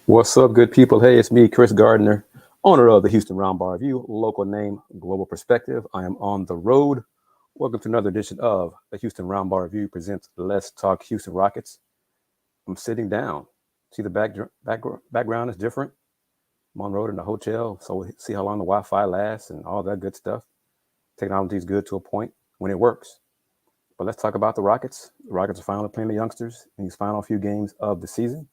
What's up, good people? Hey, it's me, Kris Gardner, owner of the Houston Roundball Review, local name, global perspective. I am on the road. Welcome to another edition of the Houston Roundball Review presents Let's Talk Houston Rockets. I'm sitting down. See the background is different. I'm on the road in the hotel, so we'll see how long the Wi-Fi lasts and all that good stuff. Technology is good to a point when it works. But let's talk about the Rockets. The Rockets are finally playing the youngsters in these final few games of the season.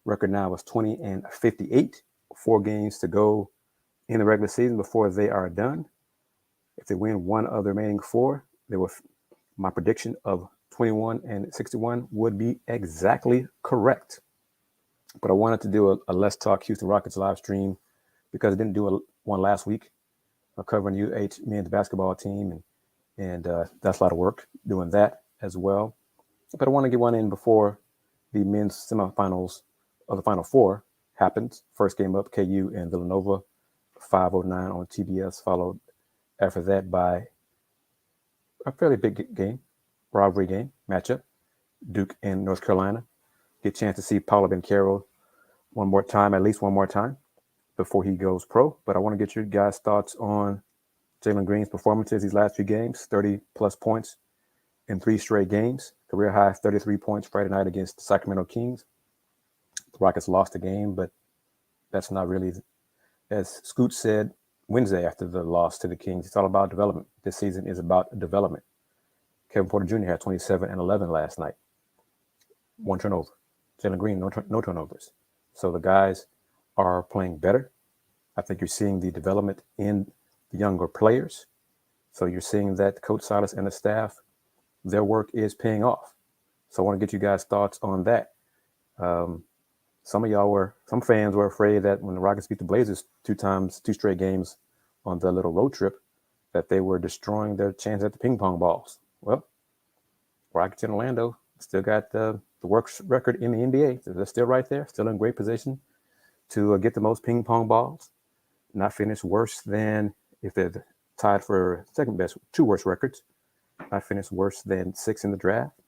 Record now is 20-58. 4 games to go in the regular season before they are done. If they win one of the remaining 4, my prediction of 21-61 would be exactly correct. But I wanted to do a Let's Talk Houston Rockets live stream because I didn't do one last week covering men's basketball team, and that's a lot of work doing that as well. But I want to get one in before the men's semifinals of the Final Four happens. First game up, KU and Villanova, 5:09 on TBS, followed after that by a fairly big game, rivalry game, matchup, Duke and North Carolina. Get a chance to see Paolo Banchero at least one more time, before he goes pro. But I want to get your guys' thoughts on Jalen Green's performances these last few games, 30-plus points in 3 straight games, career high 33 points Friday night against the Sacramento Kings. The Rockets lost the game, but that's not really, as Scoot said Wednesday after the loss to the Kings, it's all about development. This season is about development. Kevin Porter Jr. had 27 and 11 last night. 1 turnover. Jalen Green, no turnovers. So the guys are playing better. I think you're seeing the development in the younger players. So you're seeing that Coach Silas and the staff, their work is paying off. So I want to get you guys' thoughts on that. Some fans were afraid that when the Rockets beat the Blazers 2 straight games on the little road trip, that they were destroying their chance at the ping pong balls. Well, Rockets in Orlando still got the worst record in the NBA. So they're still right there, still in great position to get the most ping pong balls. Not finish worse than, if they're tied for second best, 2 worst records. Not finish worse than 6 in the draft.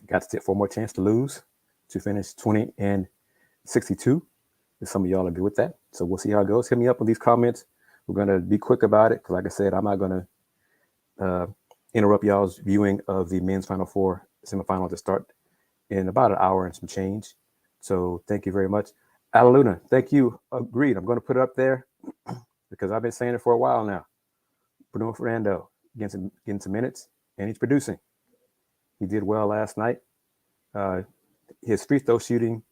Got to get 4 more chances to lose to finish 20-62. If some of y'all agree with that. So we'll see how it goes. Hit me up with these comments. We're going to be quick about it because, like I said, I'm not going to interrupt y'all's viewing of the men's Final Four semifinal to start in about an hour and some change. So thank you very much. Alaluna, thank you. Agreed. I'm going to put it up there because I've been saying it for a while now. Bruno Fernando getting some minutes, and he's producing. He did well last night. His free throw shooting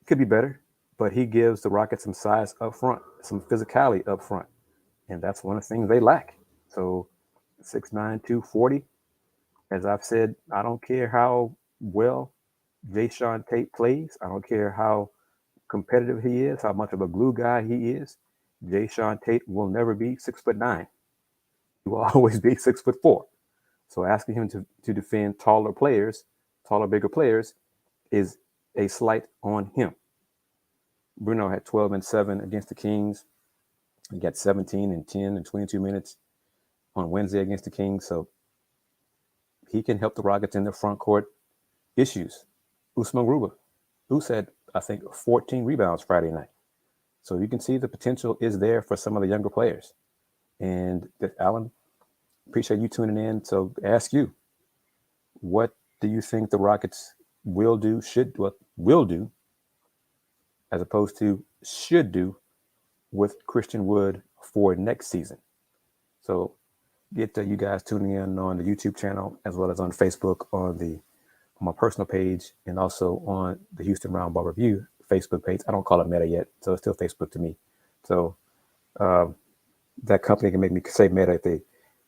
could be better, but he gives the Rockets some size up front, some physicality up front, and that's one of the things they lack. So 6'9", 240. As I've said, I don't care how well Tate plays. I don't care how competitive he is, how much of a glue guy he is. Tate will never be 6'9". He will always be 6'4". So asking him to defend taller, bigger players, is a slight on him. Bruno had 12 and 7 against the Kings. He got 17 and 10 and 22 minutes on Wednesday against the Kings. So he can help the Rockets in their front court issues. Usman Garuba, who said, I think, 14 rebounds Friday night. So you can see the potential is there for some of the younger players. And Alan, appreciate you tuning in. So ask you, what do you think the Rockets will do, as opposed to should do with Christian Wood for next season? So get you guys tuning in on the YouTube channel as well as on Facebook on my personal page, and also on the Houston Roundball Review Facebook page. I don't call it Meta yet, so it's still Facebook to me. So that company can make me say Meta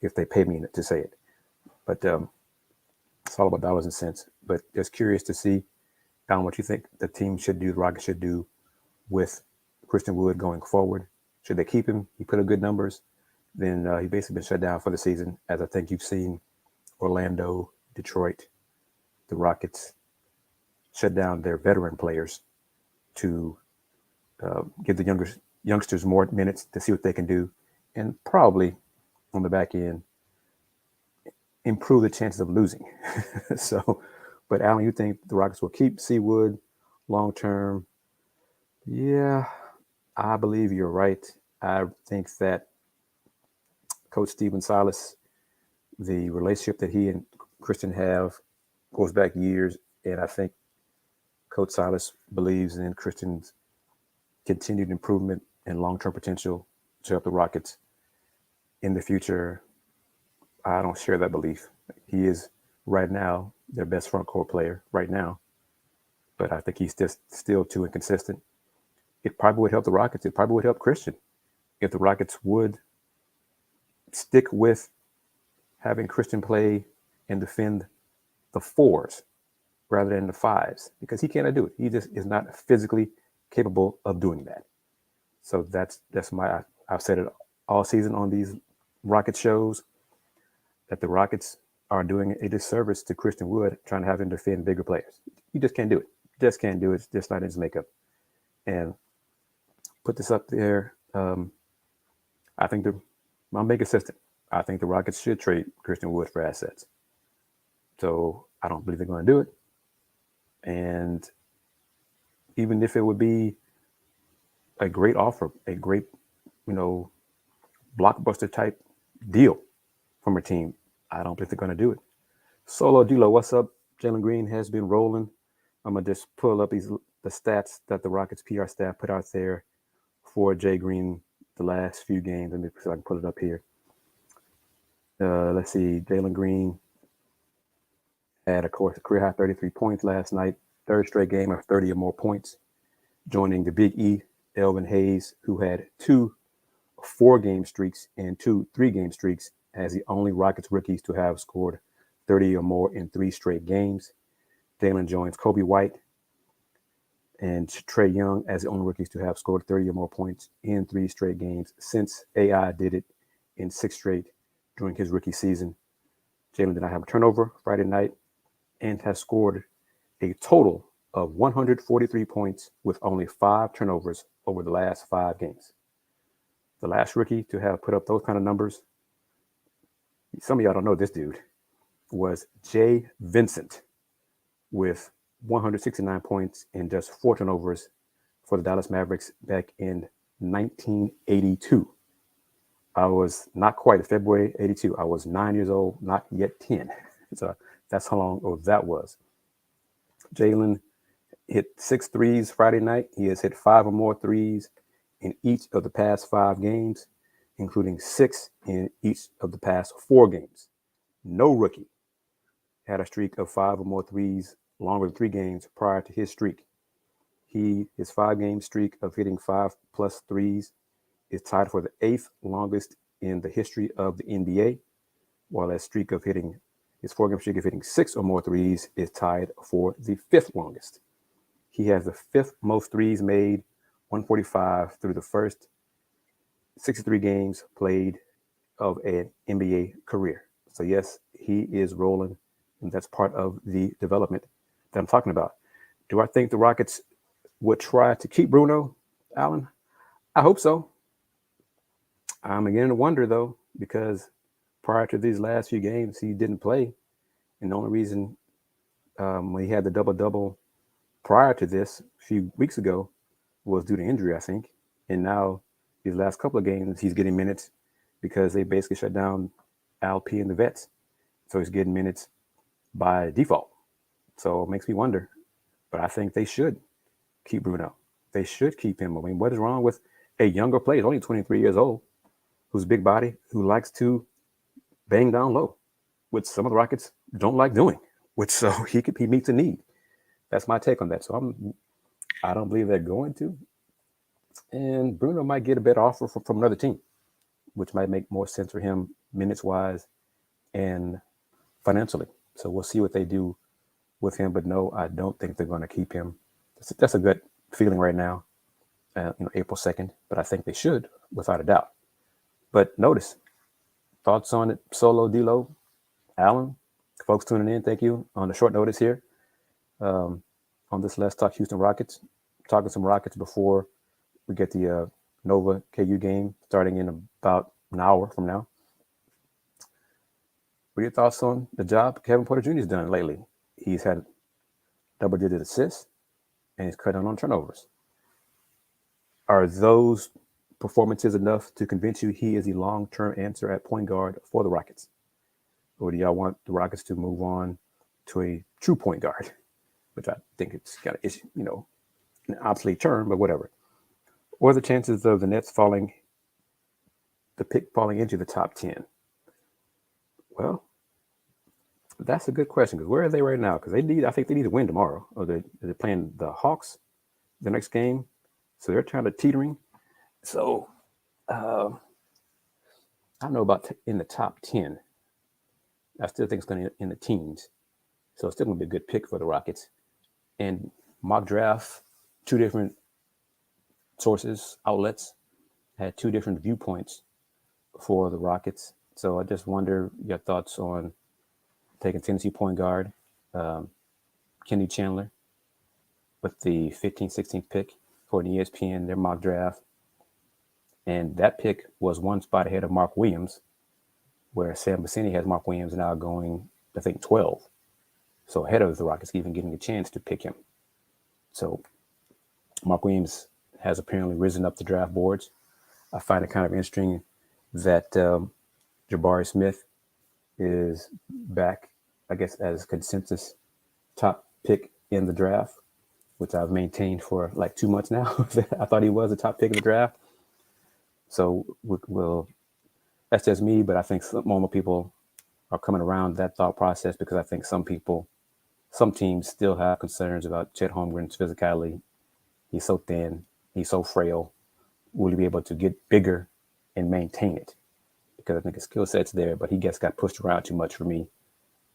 if they pay me to say it. But it's all about dollars and cents. But just curious to see, Alan, what you think the team should do, the Rockets should do with Christian Wood going forward. Should they keep him? He put up good numbers. Then he basically been shut down for the season, as I think you've seen Orlando, Detroit, the Rockets shut down their veteran players to give the youngsters more minutes to see what they can do, and probably on the back end improve the chances of losing. So, but Alan, you think the Rockets will keep C. Wood long term? Yeah, I believe you're right. I think that Coach Stephen Silas, the relationship that he and Christian have goes back years, and I think Coach Silas believes in Christian's continued improvement and long-term potential to help the Rockets in the future. I don't share that belief. He is right now their best front court player right now, but I think he's just still too inconsistent. It probably would help the Rockets. It probably would help Christian if the Rockets would stick with having Christian play and defend the fours rather than the fives because he cannot do it. He just is not physically capable of doing that. So that's my I've said it all season on these Rocket shows that the Rockets are doing a disservice to Christian Wood trying to have him defend bigger players. You just can't do it. Just can't do it. It's just not in his makeup. And put this up there. I think I'm being consistent. I think the Rockets should trade Christian Wood for assets. So I don't believe they're going to do it. And even if it would be a great offer, a great, blockbuster type deal from a team, I don't think they're going to do it. Solo D'Lo, what's up? Jalen Green has been rolling. I'm gonna just pull up the stats that the Rockets PR staff put out there for Jay Green the last few games. Let me see if I can pull it up here. Let's see. Jalen Green had, of course, a career high 33 points last night. Third straight game of 30 or more points, joining the Big E, Elvin Hayes, who had 2 4-game streaks and 2 3-game streaks as the only Rockets rookies to have scored 30 or more in 3 straight games. Jalen joins Kobe White and Trae Young as the only rookies to have scored 30 or more points in 3 straight games since AI did it in 6 straight during his rookie season. Jalen did not have a turnover Friday night and has scored a total of 143 points with only 5 turnovers over the last 5 games. The last rookie to have put up those kind of numbers, some of y'all don't know this dude, was Jay Vincent with 169 points and just 4 turnovers for the Dallas Mavericks back in 1982. I was not quite February 82. I was 9 years old, not yet 10. So that's how long ago that was. Jalen hit 6 threes Friday night. He has hit 5 or more threes in each of the past 5 games, including 6 in each of the past 4 games. No rookie had a streak of 5 or more threes longer than 3 games prior to his streak. His 5-game streak of hitting 5+ threes is tied for the 8th longest in the history of the NBA, while his 4-game streak of hitting 6 or more threes is tied for the 5th longest. He has the 5th most threes made, 145 through the first 63 games played of an NBA career. So yes, he is rolling, and that's part of the development that I'm talking about. Do I think the Rockets would try to keep Bruno Allen? I hope so. I'm beginning to wonder, though, because prior to these last few games, he didn't play. And the only reason when he had the double-double prior to this a few weeks ago was due to injury, I think. And now these last couple of games, he's getting minutes because they basically shut down Al P and the vets. So he's getting minutes by default. So it makes me wonder. But I think they should keep Bruno. They should keep him. I mean, what is wrong with a younger player, only 23 years old, who's big body, who likes to bang down low, which some of the Rockets don't like doing, which so he meets a need. That's my take on that. So I don't believe they're going to. And Bruno might get a better offer from another team, which might make more sense for him minutes-wise and financially. So we'll see what they do with him. But no, I don't think they're going to keep him. That's a good feeling right now, April 2nd. But I think they should, without a doubt. But notice, thoughts on it, Solo, D'Lo, Allen, folks tuning in, thank you on the short notice here on this Let's Talk Houston Rockets. Talking some Rockets before we get the Nova KU game starting in about an hour from now. What are your thoughts on the job Kevin Porter Jr. has done lately? He's had double-digit assists, and he's cut down on turnovers. Are those performances enough to convince you he is a long-term answer at point guard for the Rockets? Or do y'all want the Rockets to move on to a true point guard? Which I think it's kind of, an obsolete term, but whatever. What are the chances of the Nets the pick falling into the top 10? Well, that's a good question because where are they right now? Because I think they need to win tomorrow. Or they're playing the Hawks the next game, so they're kind of teetering. So I don't know about in the top 10. I still think it's going to be in the teens, so it's still going to be a good pick for the Rockets. And mock draft, two different sources, outlets, had two different viewpoints for the Rockets. So I just wonder your thoughts on taking Tennessee point guard Kenny Chandler with the 15th, 16th pick for the ESPN, their mock draft. And that pick was one spot ahead of Mark Williams, where Sam Vecini has Mark Williams now going, I think, 12. So ahead of the Rockets even getting a chance to pick him. So Mark Williams has apparently risen up the draft boards. I find it kind of interesting that Jabari Smith is back, I guess, as consensus top pick in the draft, which I've maintained for like 2 months now. I thought he was a top pick of the draft. So that's just me, but I think some more people are coming around that thought process because I think some teams still have concerns about Chet Holmgren's physicality. He's so thin, he's so frail. Will he be able to get bigger and maintain it? Because I think his skill set's there, but he got pushed around too much for me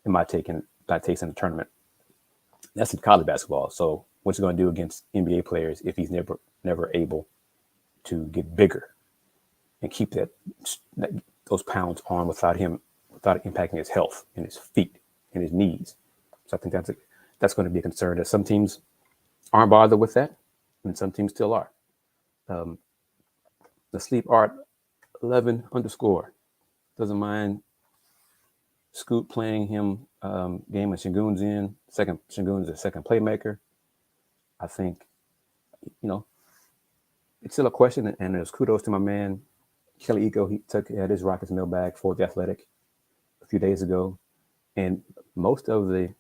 in my taste in the tournament. That's in college basketball. So what's he going to do against NBA players if he's never able to get bigger and keep those pounds on without impacting his health and his feet and his knees? So I think that's going to be a concern that some teams aren't bothered with that, and some teams still are. The Sleep Art 11 _ doesn't mind Scoot playing him game when Şengün's in. Şengün's the second playmaker. I think, it's still a question, and there's kudos to my man Kelly Iko. He had his Rockets mailbag for The Athletic a few days ago, and most of the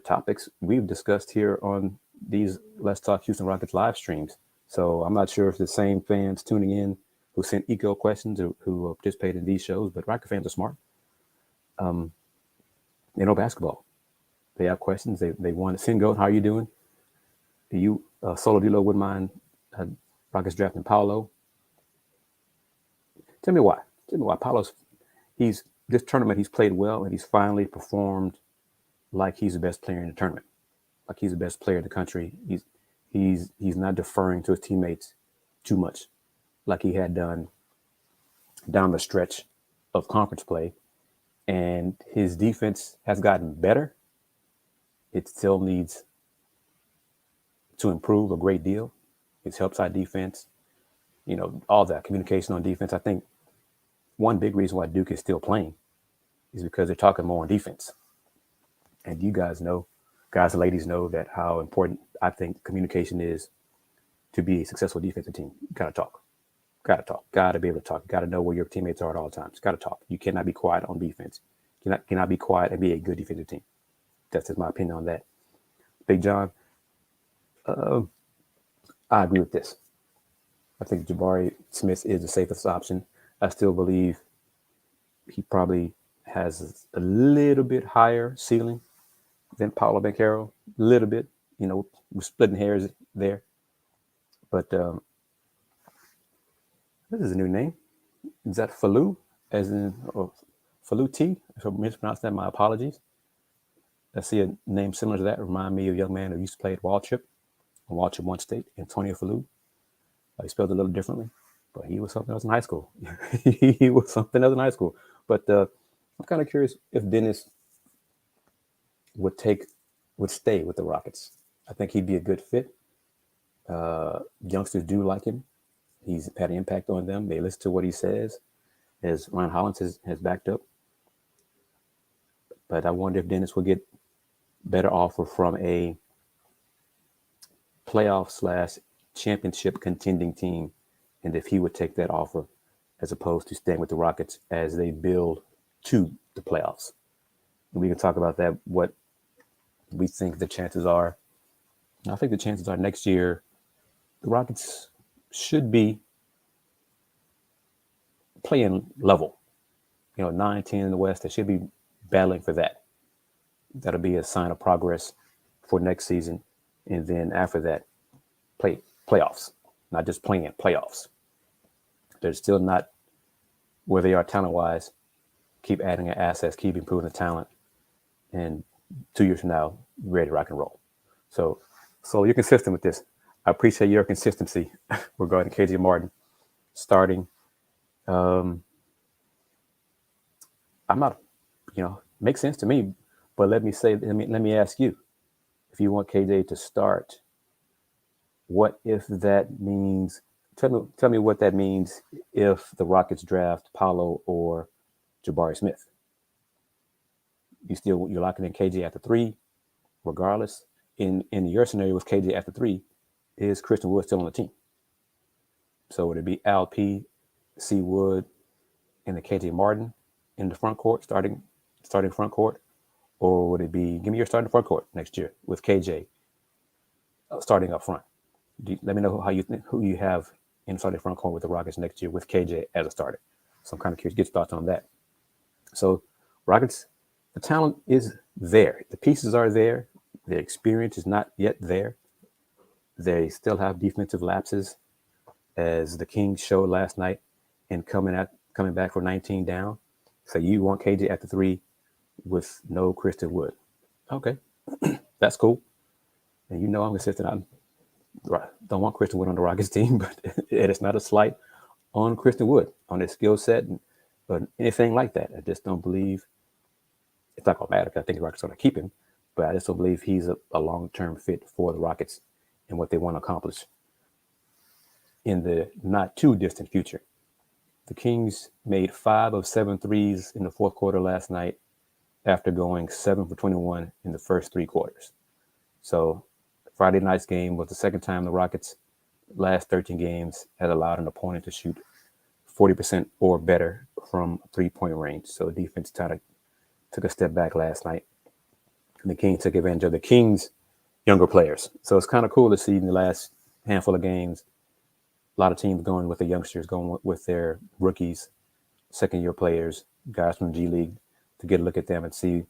topics we've discussed here on these Let's Talk Houston Rockets live streams. So I'm not sure if the same fans tuning in who sent Eco questions or who participate in these shows, but Rocket fans are smart. They know basketball. They have questions. They want to send Goat. How are you doing? Do you Solo Dilo wouldn't mind Rockets drafting Paolo? Tell me why. Paolo's this tournament he's played well and he's finally performed like he's the best player in the tournament, like he's the best player in the country. He's not deferring to his teammates too much, like he had done down the stretch of conference play. And his defense has gotten better. It still needs to improve a great deal. His help side defense, all that communication on defense. I think one big reason why Duke is still playing is because they're talking more on defense. And you guys and ladies know that how important I think communication is to be a successful defensive team. You gotta talk. Gotta be able to talk. Gotta know where your teammates are at all times. Gotta talk. You cannot be quiet on defense. You cannot be quiet and be a good defensive team. That's just my opinion on that. Big John, I agree with this. I think Jabari Smith is the safest option. I still believe he probably has a little bit higher ceiling than Paolo Banchero. A little bit. We're splitting hairs there. But this is a new name. Is that Falou? As in Falou T? If I mispronounced that, my apologies. I see a name similar to that. Remind me of a young man who used to play at Waltrip on Waltrip One State, Antonio Falou. He spelled it a little differently, but he was something else in high school. He was something else in high school. But I'm kind of curious if Dennis would stay with the Rockets. I think he'd be a good fit. Youngsters do like him. He's had an impact on them. They listen to what he says, as Ryan Hollins has backed up. But I wonder if Dennis will get better offer from a playoff championship contending team, and if he would take that offer as opposed to staying with the Rockets as they build to the playoffs. And we can talk about that, what we think the chances are. I think the chances are next year the Rockets should be playing level. 9-10 in the West, they should be battling for that. That'll be a sign of progress for next season. And then after that, playoffs, not just playing, playoffs. They're still not where they are talent-wise. Keep adding assets, keep improving the talent. And 2 years from now, ready to rock and roll. So you're consistent with this. I appreciate your consistency regarding KJ Martin starting. I'm not, makes sense to me. But let me ask you, if you want KJ to start, what if that means? Tell me what that means if the Rockets draft Paolo or Jabari Smith. You're locking in KJ after 3, regardless. In your scenario with KJ after 3, is Christian Wood still on the team? So would it be Al P, C Wood, and the KJ Martin in the front court, starting front court? Or would it be, give me your starting front court next year with KJ starting up front? Let me know who you have in starting front court with the Rockets next year with KJ as a starter. So I'm kind of curious, get your thoughts on that. So Rockets, the talent is there. The pieces are there. The experience is not yet there. They still have defensive lapses, as the Kings showed last night, and coming back for 19 down. So you want KJ at the 3 with no Christian Wood. Okay, that's cool. And I'm consistent. I don't want Christian Wood on the Rockets team, but it's not a slight on Christian Wood, on his skill set, or anything like that. I just don't believe it's not going to matter, because I think the Rockets are going to keep him, but I just don't believe he's a long-term fit for the Rockets and what they want to accomplish in the not too distant future. The Kings made 5 of 7 threes in the fourth quarter last night after going 7 for 21 in the first 3 quarters. So Friday night's game was the second time the Rockets' last 13 games had allowed an opponent to shoot 40% or better from 3-point range. So defense kind of took a step back last night. And the Kings took advantage of the Kings' younger players. So it's kind of cool to see in the last handful of games, a lot of teams going with the youngsters, going with their rookies, second-year players, guys from G League, to get a look at them and see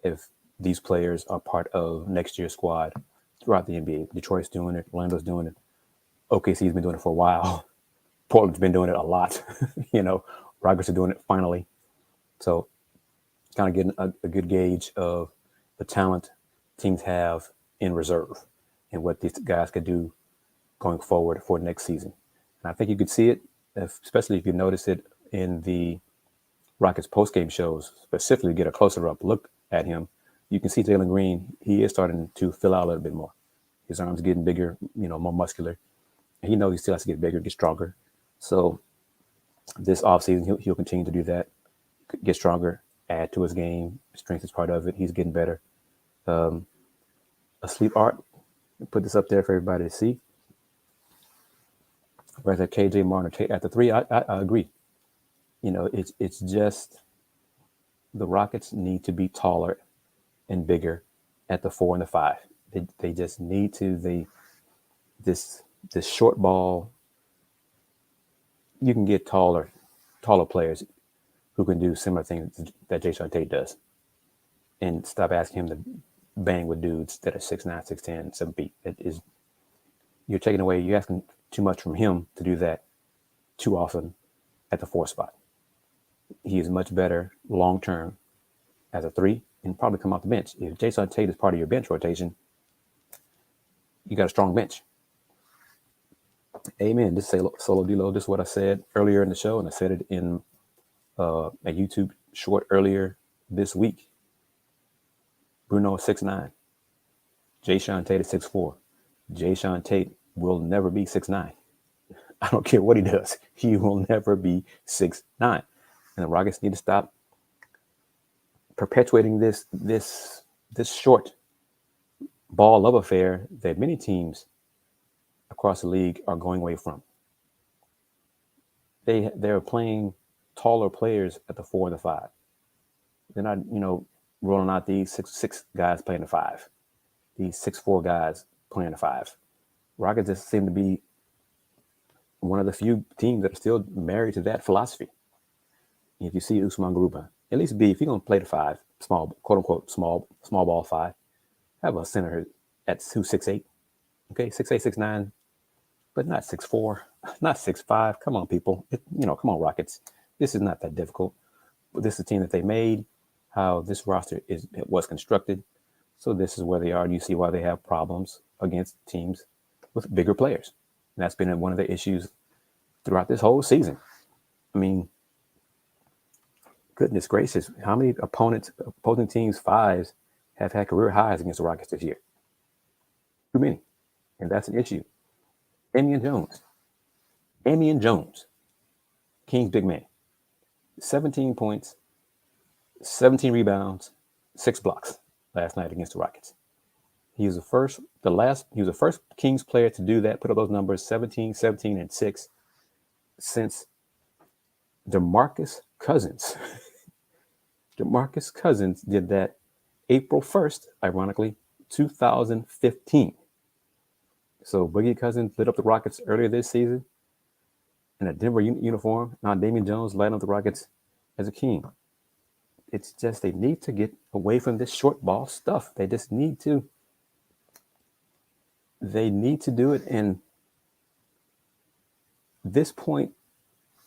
if these players are part of next year's squad throughout the NBA. Detroit's doing it. Orlando's doing it. OKC's been doing it for a while. Portland's been doing it a lot. Rockets are doing it finally. So kind of getting a good gauge of the talent teams have in reserve and what these guys could do going forward for next season. And I think you could see it, especially if you notice it in the Rockets postgame shows, specifically get a closer up look at him. You can see Jalen Green, he is starting to fill out a little bit more. His arms are getting bigger, more muscular. And he knows he still has to get bigger, get stronger. So this offseason, he'll continue to do that, get stronger, add to his game. Strength is part of it. He's getting better. A sleep art, put this up there for everybody to see. Whether KJ Martin or Tate at the 3, I agree. It's just the Rockets need to be taller and bigger at the 4 and the 5. They just need to. This short ball, you can get taller players who can do similar things that Jason Tate does, and stop asking him to bang with dudes that are 6'9", 6'10", 7 feet. You're taking away. You're asking too much from him to do that too often at the 4 spot. He is much better long term as a 3 and probably come off the bench. If Jason Tate is part of your bench rotation, you got a strong bench. Amen. This is Solo D-Lo. This is what I said earlier in the show, and I said it in a YouTube short earlier this week. Bruno is 6'9". Jason Tate is 6'4". Jason Tate will never be 6'9". I don't care what he does. He will never be 6'9". And the Rockets need to stop perpetuating this short ball love affair that many teams across the league are going away from. They're playing taller players at the 4 and the 5. They're not, rolling out these six guys playing the 5. These 6'4" guys playing the 5. Rockets just seem to be one of the few teams that are still married to that philosophy. If you see Usman Garuba, at least if you're going to play the 5, small, quote unquote, small ball 5, have a center at who's 6'8", okay, 6'8", 6'9", but not 6'4", not 6'5". Come on, people. Come on, Rockets. This is not that difficult. But this is a team that they made, how this roster was constructed. So this is where they are. You see why they have problems against teams with bigger players. And that's been one of the issues throughout this whole season. I mean, goodness gracious, how many opposing teams' 5s have had career highs against the Rockets this year? Too many. And that's an issue. Amian Jones, King's big man. 17 points, 17 rebounds, 6 blocks last night against the Rockets. He was the first Kings player to do that, put up those numbers, 17, 17, and 6, since DeMarcus Cousins. DeMarcus Cousins did that April 1st, ironically, 2015. So Boogie Cousins lit up the Rockets earlier this season in a Denver uniform. Now Damian Jones lighting up the Rockets as a King. It's just they need to get away from this short ball stuff. They just need to. They need to do it, and this point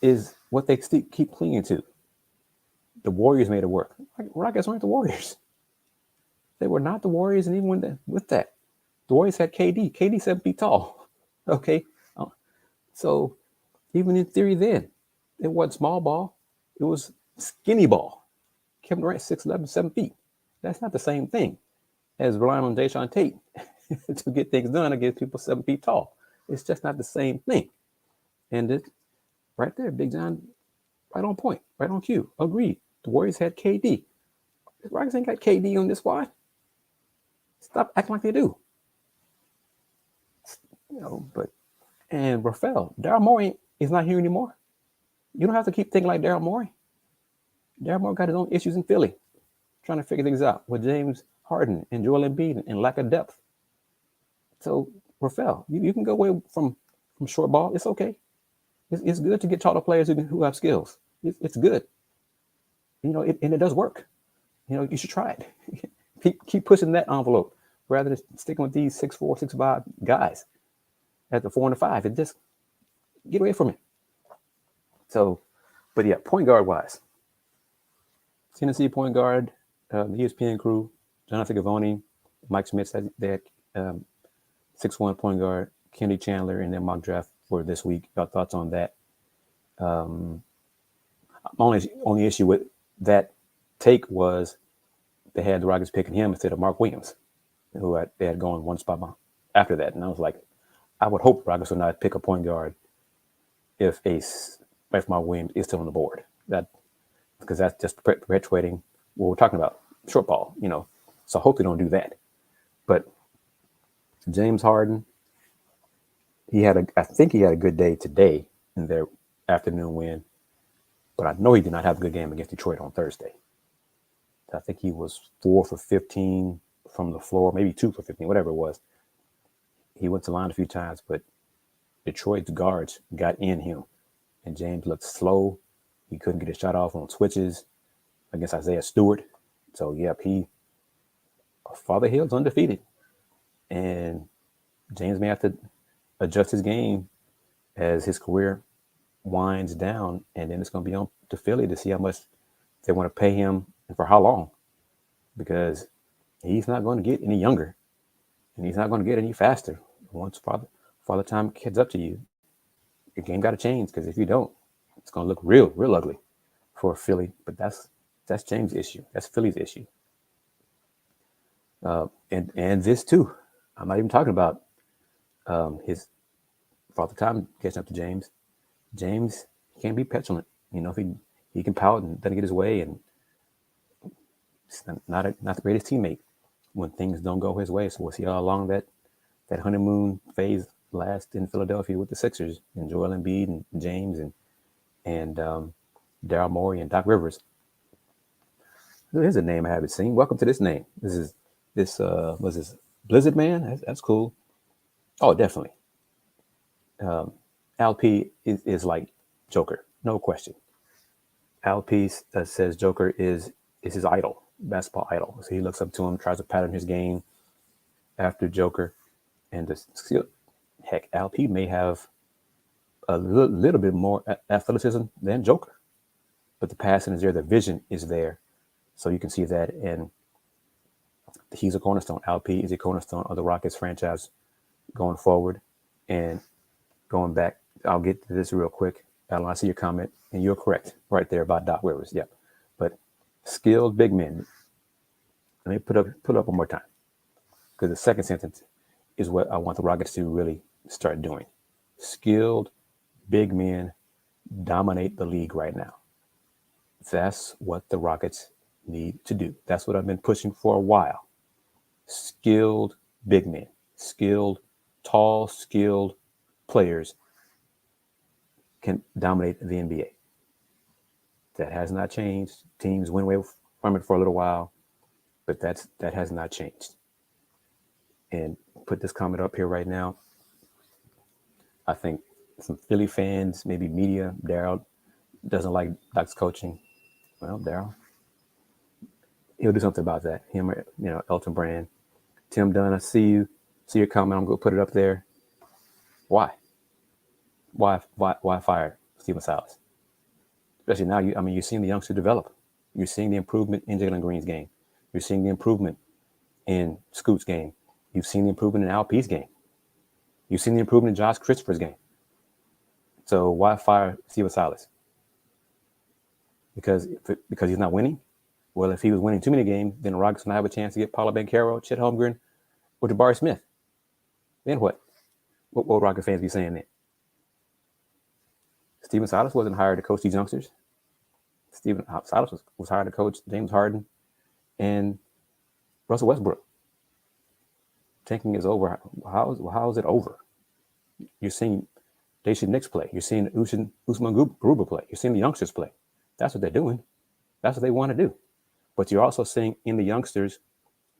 is what they keep clinging to. The Warriors made it work. Rockets weren't the Warriors. They were not the Warriors, and even with that, the Warriors had KD. KD 7 feet tall. Okay, so even in theory, then it wasn't small ball; it was skinny ball. Kevin Durant 6'11", 7 feet. That's not the same thing as relying on Jason Tate to get things done against people 7 feet tall. It's just not the same thing. And it right there, Big John, right on point, right on cue. Agreed. The Warriors had KD. The Rockets ain't got KD on this squad. Stop acting like they do. And Rafael, Daryl Morey is not here anymore. You don't have to keep thinking like Daryl Morey. Daryl Morey got his own issues in Philly, trying to figure things out with James Harden and Joel Embiid and lack of depth. So, Rafael, you can go away from short ball. It's okay. It's good to get taller players who have skills. It's good. And it does work. You should try it. Keep pushing that envelope rather than sticking with these 6'4", 6'5" guys at the 4 and the 5. It just get away from it. So, but yeah, point guard wise, Tennessee point guard, the ESPN crew, Jonathan Gavoni, Mike Smith said that 6'1" point guard, Kenny Chandler in their mock draft for this week. Your thoughts on that? Only issue with that take was they had the Rockets picking him instead of Mark Williams, who they had gone one spot after that. And I was like, I would hope Rockets would not pick a point guard if Mark Williams is still on the board. Because that's just perpetuating what we're talking about, short ball, So I hope they don't do that. But James Harden, I think he had a good day today in their afternoon win, but I know he did not have a good game against Detroit on Thursday. I think he was 4 for 15 from the floor, maybe 2 for 15, whatever it was. He went to line a few times, but Detroit's guards got in him, and James looked slow. He couldn't get a shot off on switches against Isaiah Stewart. So, yep, Father Hill's undefeated. And James may have to adjust his game as his career winds down. And then it's going to be on to Philly to see how much they want to pay him and for how long. Because he's not going to get any younger. And he's not going to get any faster. Once Father Time catches up to you, your game got to change. Because if you don't, it's going to look real ugly for Philly. But that's James' issue. That's Philly's issue. And this too. I'm not even talking about his Father Time catching up to James. James can't be petulant. If he can pout and doesn't get his way, and he's not the greatest teammate when things don't go his way. So we'll see how long that honeymoon phase last in Philadelphia with the Sixers, and Joel Embiid and James and Daryl Morey and Doc Rivers. Here's a name I haven't seen. Welcome to this name. This was this Blizzard Man? That's cool. Oh, definitely. LP is like Joker, no question. LP says Joker is his idol, basketball idol. So he looks up to him, tries to pattern his game after Joker. And heck, LP may have a little bit more athleticism than Joker. But the passing is there, the vision is there. So you can see that. And he's a cornerstone. LP is a cornerstone of the Rockets franchise going forward. And going back, I'll get to this real quick. Alan, I see your comment, and you're correct right there about Doc Rivers. Yeah. But skilled big men. Let me put up one more time, because the second sentence is what I want the Rockets to really start doing. Skilled big men dominate the league right now. That's what the Rockets need to do. That's what I've been pushing for a while. Skilled big men, skilled, tall, skilled players can dominate the NBA. That has not changed. Teams went away from it for a little while, but that has not changed. And put this comment up here right now. I think some Philly fans, maybe media, Daryl doesn't like Doc's coaching. Well, Daryl, he'll do something about that. Him, Elton Brand, Tim Dunn. I see your comment. I'm gonna put it up there. Why fire Stephen Silas? Especially now, you're seeing the youngster develop. You're seeing the improvement in Jalen Green's game. You're seeing the improvement in Scoot's game. You've seen the improvement in LP's game. You've seen the improvement in Josh Christopher's game. So why fire Stephen Silas? Because he's not winning? Well, if he was winning too many games, then the Rockets would have a chance to get Paolo Banchero, Chet Holmgren, or Jabari Smith. Then what? What would Rocket fans be saying then? Stephen Silas wasn't hired to coach these youngsters. Stephen Silas was hired to coach James Harden and Russell Westbrook. Tanking is over. How is it over? You're seeing Daishin Nix play. You're seeing Usman Garuba play. You're seeing the youngsters play. That's what they're doing. That's what they want to do. But you're also seeing in the youngsters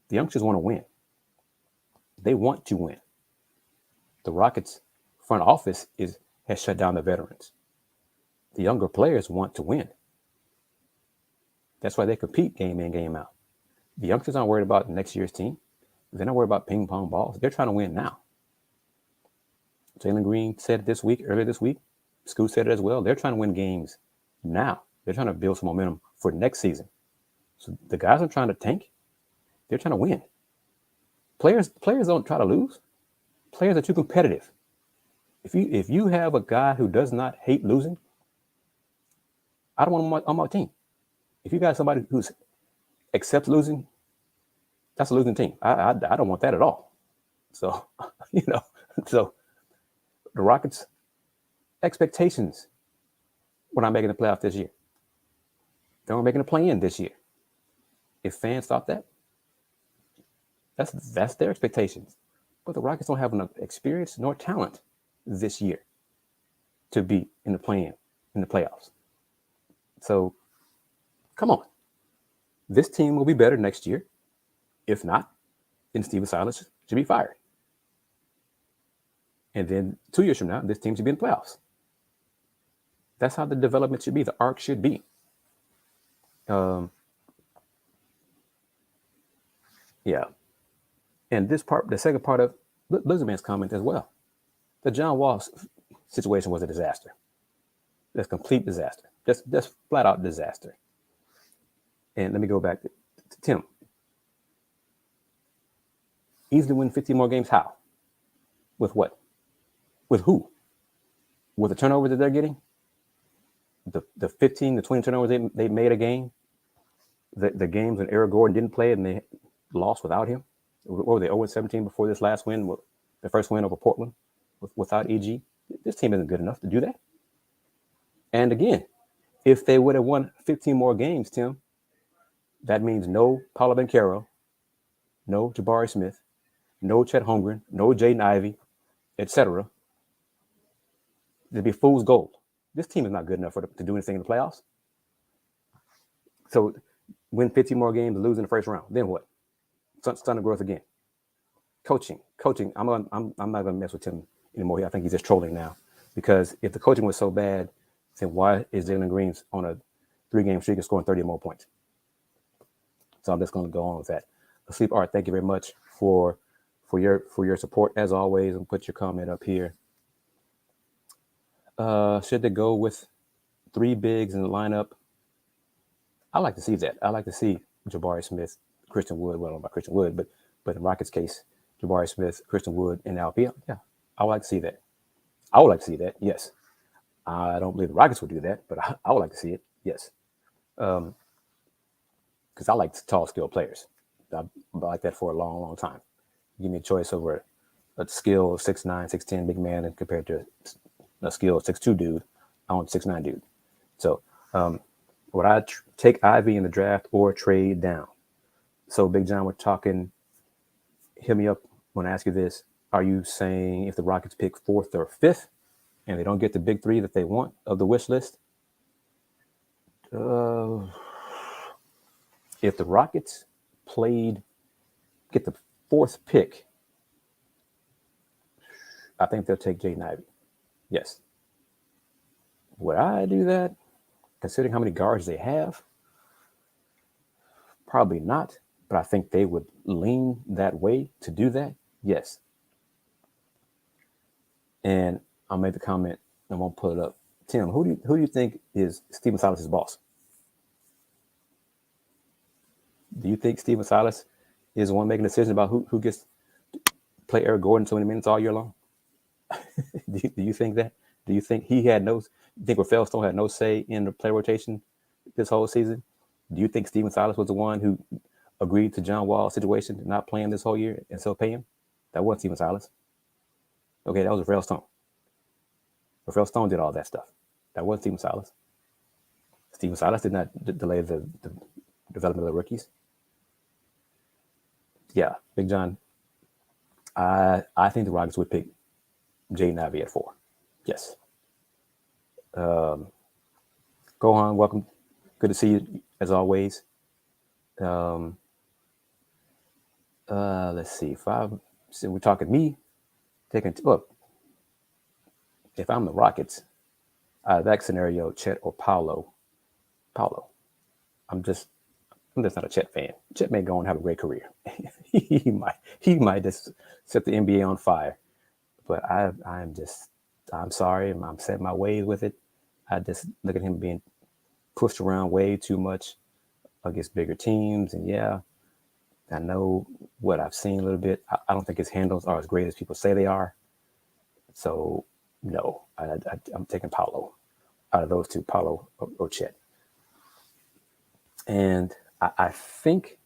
want to win. They want to win. The Rockets front office has shut down the veterans. The younger players want to win. That's why they compete game in, game out. The youngsters aren't worried about next year's team. They're not worried about ping pong balls. They're trying to win now. Jalen Green said it earlier this week. Scoot said it as well. They're trying to win games now. They're trying to build some momentum for next season. So the guys are trying to tank. They're trying to win. Players don't try to lose. Players are too competitive. If you have a guy who does not hate losing, I don't want him on my team. If you got somebody who accepts losing, that's a losing team. I don't want that at all. So, so the Rockets' expectations were not making the playoff this year. They weren't making a play-in this year. If fans thought that, that's their expectations. But the Rockets don't have enough experience nor talent this year to be in the play-in, in the playoffs. So, come on. This team will be better next year. If not, then Stephen Silas should be fired. And then 2 years from now, this team should be in the playoffs. That's how the development should be. The arc should be. Yeah. And the second part of Blizzard Man's comment as well. The John Wall situation was a disaster. That's complete disaster. Just flat out disaster. And let me go back to Tim. Easily win 50 more games. How? With what? With who? With the turnovers that they're getting? The 15, the 20 turnovers they made a game? The games when Eric Gordon didn't play and they lost without him? What were they, 0-17 before this last win? The first win over Portland without EG? This team isn't good enough to do that. And again, if they would have won 15 more games, Tim, that means no Paolo Banchero, no Jabari Smith, no Chet Holmgren, no Jaden Ivey, etc., it'd be fool's gold. This team is not good enough to do anything in the playoffs. So win 50 more games and lose in the first round. Then what? Stunner growth again. Coaching. I'm not gonna mess with him anymore. I think he's just trolling now. Because if the coaching was so bad, then why is Jalen Green on a 3-game streak and scoring 30 more points? So I'm just gonna go on with that. Sleep Art, thank you very much for your support as always, and put your comment up here. Should they go with 3 bigs in the lineup? I like to see that. I like to see Jabari Smith, Christian Wood. Well, I don't know about Christian Wood, but in Rockets' case, Jabari Smith, Christian Wood, and LP. Yeah, I would like to see that. I would like to see that. Yes. I don't believe the Rockets would do that, but I would like to see it. Yes. Because I like tall, skilled players. I've like that for a long, long time. Give me a choice over a skill of 6'9", 6'10" big man, and compared to a skill of 6'2" dude, I want 6'9" dude. So would I take Ivy in the draft or trade down? So Big John, we're talking. Hit me up when I ask you this. Are you saying if the Rockets pick 4th or 5th and they don't get the big 3 that they want of the wish list? If the Rockets get the 4th pick, I think they'll take Jaden Ivey. Yes. Would I do that? Considering how many guards they have? Probably not, but I think they would lean that way to do that. Yes. And I'll make the comment and won't put it up. Tim, who do you think is Stephen Silas' boss? Do you think Stephen Silas is the one making a decision about who gets to play Eric Gordon so many minutes all year long? do you think that? Do you think Rafael Stone had no say in the play rotation this whole season? Do you think Stephen Silas was the one who agreed to John Wall's situation, not playing this whole year and still pay him? That wasn't Stephen Silas. Okay, that was Rafael Stone. Rafael Stone did all that stuff. That wasn't Stephen Silas. Stephen Silas did not delay the development of the rookies. Yeah, Big John, I think the Rockets would pick Jaden Ivey at 4. Yes. Gohan, welcome. Good to see you as always. Let's see. So we're talking me taking look. If I'm the Rockets, that scenario, Chet or Paolo. I'm just not a Chet fan. Chet may go and have a great career. he might just set the NBA on fire. But I'm sorry. I'm set my ways with it. I just look at him being pushed around way too much against bigger teams. And yeah, I know what I've seen a little bit. I don't think his handles are as great as people say they are. So no, I'm taking Paolo out of those two, Paolo or Chet. And I think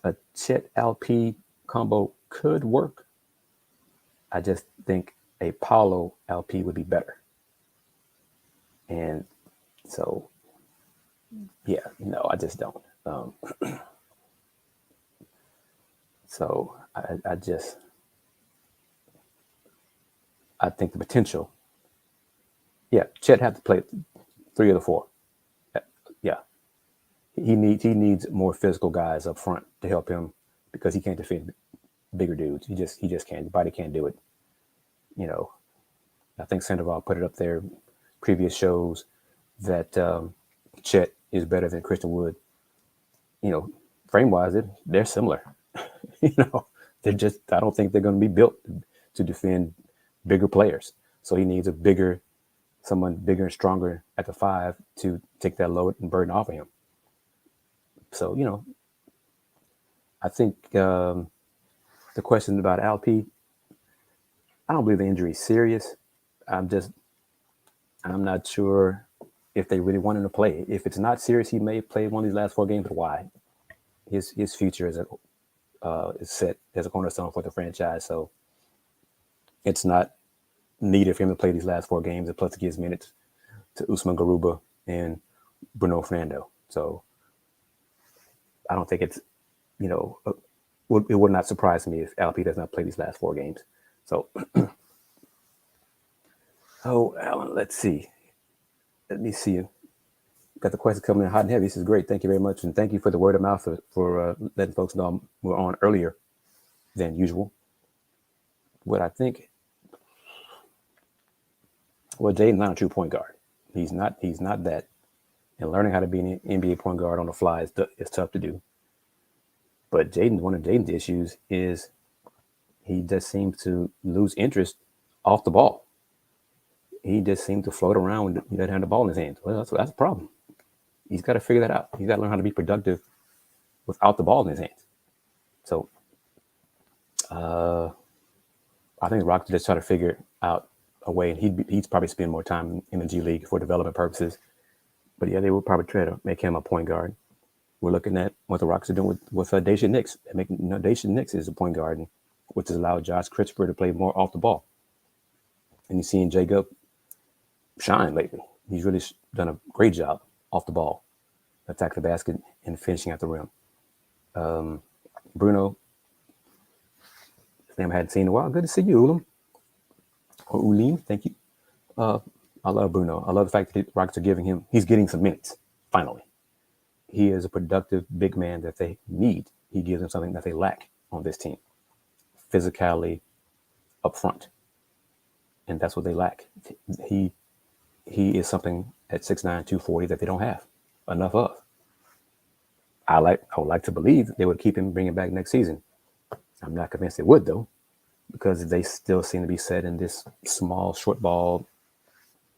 a Chet LP combo could work. I just think a Paolo LP would be better. And so, yeah, no, I just don't. So I think the potential. Yeah, Chet had to play 3 of the 4. Yeah, he needs more physical guys up front to help him because he can't defend bigger dudes. He just can't. His body can't do it. You know, I think Sandoval put it up there. Previous shows that Chet is better than Christian Wood. You know, frame wise, they're similar. You know, they're just. I don't think they're going to be built to defend bigger players. So he needs someone bigger and stronger at the 5 to take that load and burden off of him. So, you know, I think the question about LP, I don't believe the injury is serious. I'm not sure if they really want him to play. If it's not serious, he may play one of these last 4 games, but why? His future is set as a cornerstone for the franchise. So it's not needed for him to play these last 4 games, and plus he gives minutes to Usman Garuba and Bruno Fernando. So I don't think it's, you know, it would not surprise me if LP does not play these last 4 games. So, Alan, let's see. Let me see. Got the question coming in hot and heavy. This is great. Thank you very much. And thank you for the word of mouth for letting folks know we're on earlier than usual. What I think, well, Jaden's not a true point guard. He's not that. And learning how to be an NBA point guard on the fly is tough to do. But one of Jaden's issues is he just seems to lose interest off the ball. He just seems to float around when he doesn't have the ball in his hands. Well, that's a problem. He's got to figure that out. He's got to learn how to be productive without the ball in his hands. So I think the Rockets just try to figure out a way, and he'd probably spend more time in the G League for development purposes. But yeah, they will probably try to make him a point guard. We're looking at what the Rockets are doing with Daishen Nix. Daishen Nix is a point guard, which has allowed Josh Christopher to play more off the ball. And you're seeing Jacob shine lately. He's really done a great job off the ball, attack the basket and finishing at the rim. Bruno, his name I hadn't seen in a while. Good to see you, Ulam. Or Ulim, thank you. I love Bruno. I love the fact that the Rockets are giving him, he's getting some minutes, finally. He is a productive big man that they need. He gives them something that they lack on this team. Physicality up front. And that's what they lack. He is something at 6'9", 240 that they don't have enough of. I would like to believe they would keep him, bring him back next season. I'm not convinced they would, though, because they still seem to be set in this small, short ball,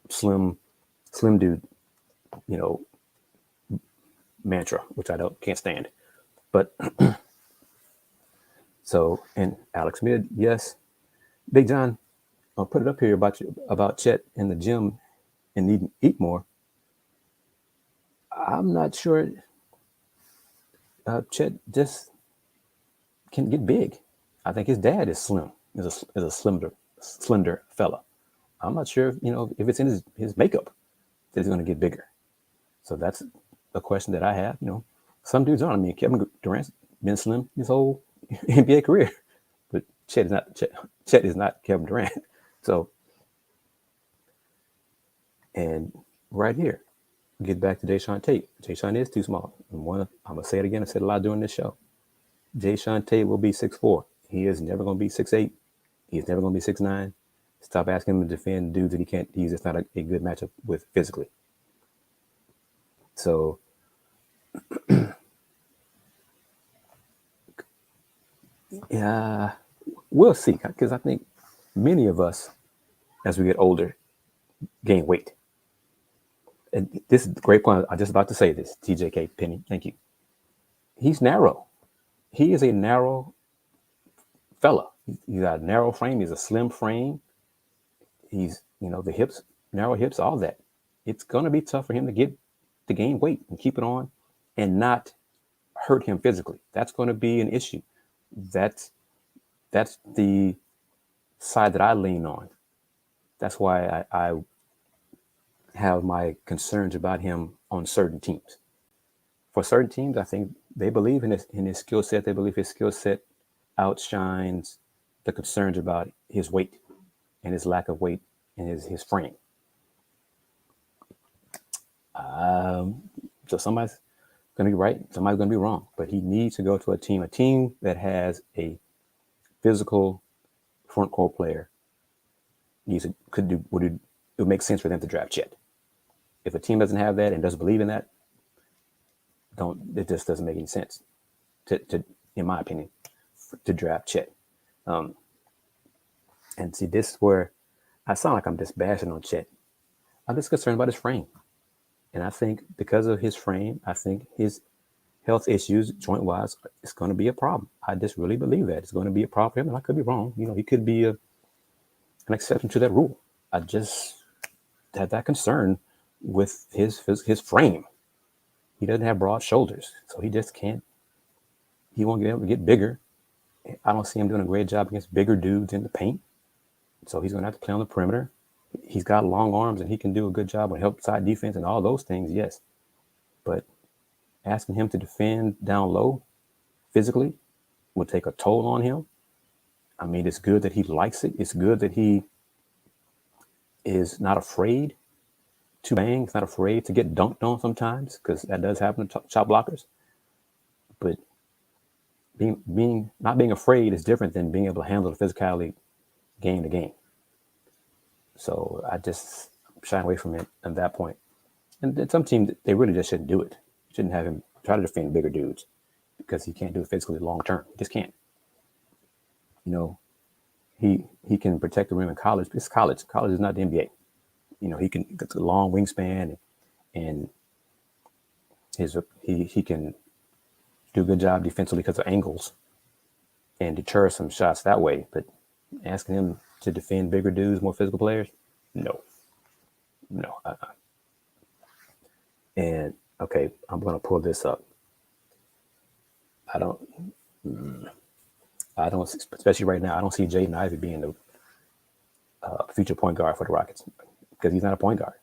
slim dude, mantra, which I can't stand. But so, and Alex Mid, yes. Big John, I'll put it up here about Chet in the gym and needing to eat more. I'm not sure Chet just can get big. I think his dad is slim, is a slender fella. I'm not sure, if it's in his makeup that he's going to get bigger. So that's a question that I have. Some dudes aren't. I mean, Kevin Durant's been slim his whole NBA career, but Chet is not Kevin Durant. So, and right here, get back to Jae'Sean Tate. Jae'Sean is too small. I'm gonna say it again. I said a lot during this show. Jae'Sean Tate will be 6'4". He is never going to be 6'8". He's never going to be 6'9". Stop asking him to defend dudes that he can't. He's just not a good matchup with physically. So, yeah, we'll see. Because I think many of us, as we get older, gain weight. And this is a great point. I'm just about to say this. TJK Penny, thank you. He's narrow. He is a narrow fella. He's got a narrow frame. He's a slim frame. He's, the hips, narrow hips, all that. It's going to be tough for him to gain weight and keep it on and not hurt him physically. That's going to be an issue. That's the side that I lean on. That's why I have my concerns about him on certain teams. For certain teams, I think they believe in his skill set. They believe his skill set outshines the concerns about his weight and his lack of weight and his frame. So somebody's going to be right. Somebody's going to be wrong. But he needs to go to a team that has a physical front court player. It would make sense for them to draft Chet. If a team doesn't have that and doesn't believe in that, it just doesn't make any sense to in my opinion, to draft Chet. And see, this is where I sound like I'm just bashing on Chet. I'm just concerned about his frame. And I think because of his frame, I think his health issues, joint-wise, it's going to be a problem. I just really believe that. It's going to be a problem for him, and I could be wrong. He could be an exception to that rule. I just had that concern with his frame. He doesn't have broad shoulders, so he just can't. He won't be able to get bigger. I don't see him doing a great job against bigger dudes in the paint. So he's going to have to play on the perimeter. He's got long arms, and he can do a good job on help side defense and all those things, yes. But asking him to defend down low physically would take a toll on him. I mean, it's good that he likes it. It's good that he is not afraid to bang. He's not afraid to get dunked on sometimes, because that does happen to shot blockers. But not being afraid is different than being able to handle the physicality game to game. So I just shy away from it at that point. And some teams, they really just shouldn't do it. Shouldn't have him try to defend bigger dudes, because he can't do it physically long term. He just can't. You know, he can protect the rim in college. It's college. College is not the NBA. You know, he can get the long wingspan, and he can do a good job defensively because of angles and deter some shots that way. But asking him to defend bigger dudes, more physical players, no. And okay, I'm going to pull this up. I don't, especially right now, I don't see Jaden Ivey being the future point guard for the Rockets, because he's not a point guard.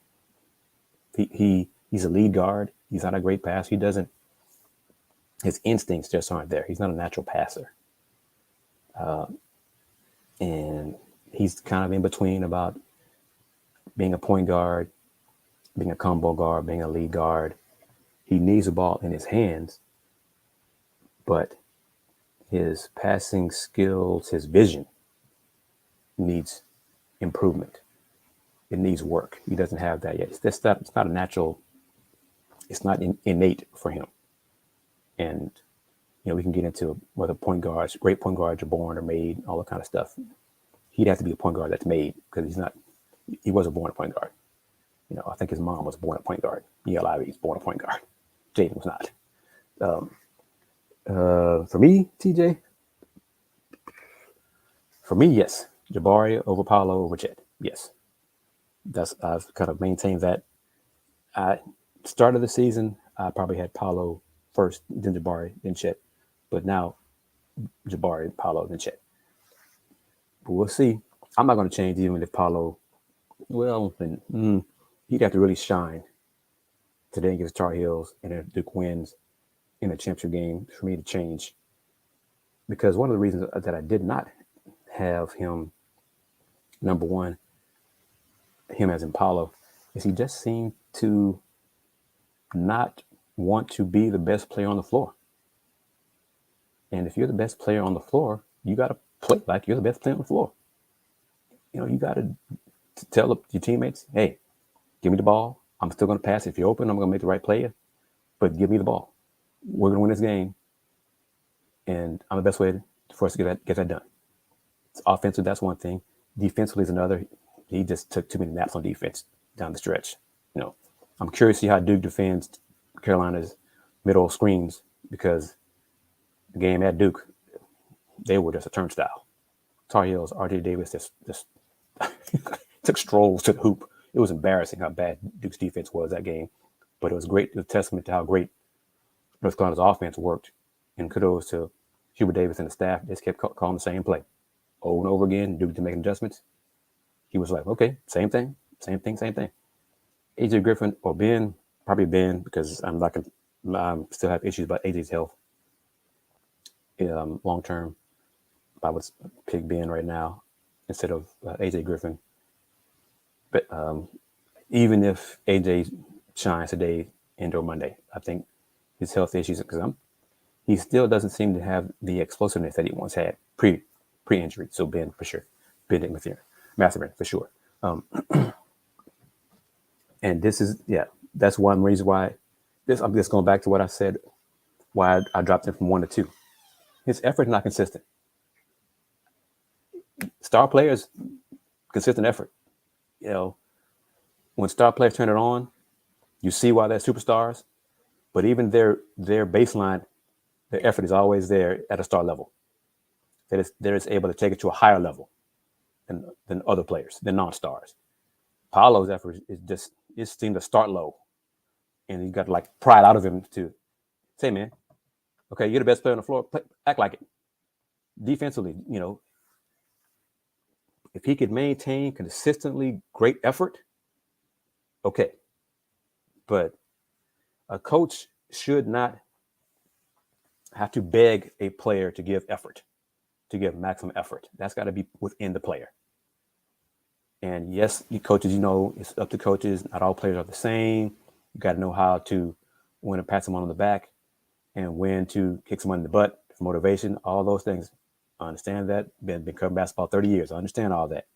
He's a lead guard. He's not a great passer. His instincts just aren't there. He's not a natural passer. And he's kind of in between about being a point guard, being a combo guard, being a lead guard. He needs the ball in his hands, but his passing skills, his vision needs improvement. It needs work. He doesn't have that yet. It's not a natural, it's not innate for him. And, you know, we can get into whether great point guards are born or made, all that kind of stuff. He'd have to be a point guard that's made, because he wasn't born a point guard. You know, I think his mom was born a point guard. Ivey was born a point guard. Jaden was not. For me, TJ, yes. Jabari over Paolo over Chet. Yes. I've kind of maintained that. Start of the season, I probably had Paolo first, then Jabari, then Chet. But now, Jabari, Paolo, then Chet. But we'll see. I'm not going to change even if Paolo, he'd have to really shine today against Tar Heels, and if Duke wins in a championship game for me to change. Because one of the reasons that I did not have him, number one, him as in Paolo, is he just seemed to not want to be the best player on the floor. And if you're the best player on the floor, you got to play like you're the best player on the floor. You know, you got to tell your teammates, hey, give me the ball. I'm still going to pass. If you're open, I'm going to make the right play, but give me the ball. We're going to win this game, and I'm the best way for us to get that done. It's offensive, that's one thing. Defensively is another. He just took too many naps on defense down the stretch. You know, I'm curious to see how Duke defends Carolina's middle screens, because the game at Duke, they were just a turnstile. Tar Heels, RJ Davis just took strolls to the hoop. It was embarrassing how bad Duke's defense was that game, but it was great. It was a testament to how great North Carolina's offense worked, and kudos to Hubert Davis and the staff. They just kept calling the same play over and over again. Duke didn't make adjustments. He was like, okay, same thing. AJ Griffin or Ben, probably Ben, because I'm still have issues about AJ's health long term. I would pick Ben right now instead of AJ Griffin. But even if AJ shines today and or Monday, I think his health issues, because he still doesn't seem to have the explosiveness that he once had pre-injury. So Ben for sure, Ben Mathurin for sure. And this is that's one reason why I'm just going back to what I said, why I dropped him from 1 to 2. His effort is not consistent. Star players, consistent effort. You know, when star players turn it on, you see why they're superstars. But even their baseline, their effort is always there at a star level. They're just able to take it to a higher level than other players, than non-stars. Paolo's effort it seemed to start low, and he got like pride out of him to say, man, okay, you're the best player on the floor, act like it. Defensively, you know, if he could maintain consistently great effort, okay. But a coach should not have to beg a player to give effort. to give maximum effort. That's got to be within the player. And yes, you coaches, it's up to coaches. Not all players are the same. You got to know how to when to pat someone on the back and when to kick someone in the butt for motivation, all those things. I understand that. Been covering basketball 30 years. I understand all that.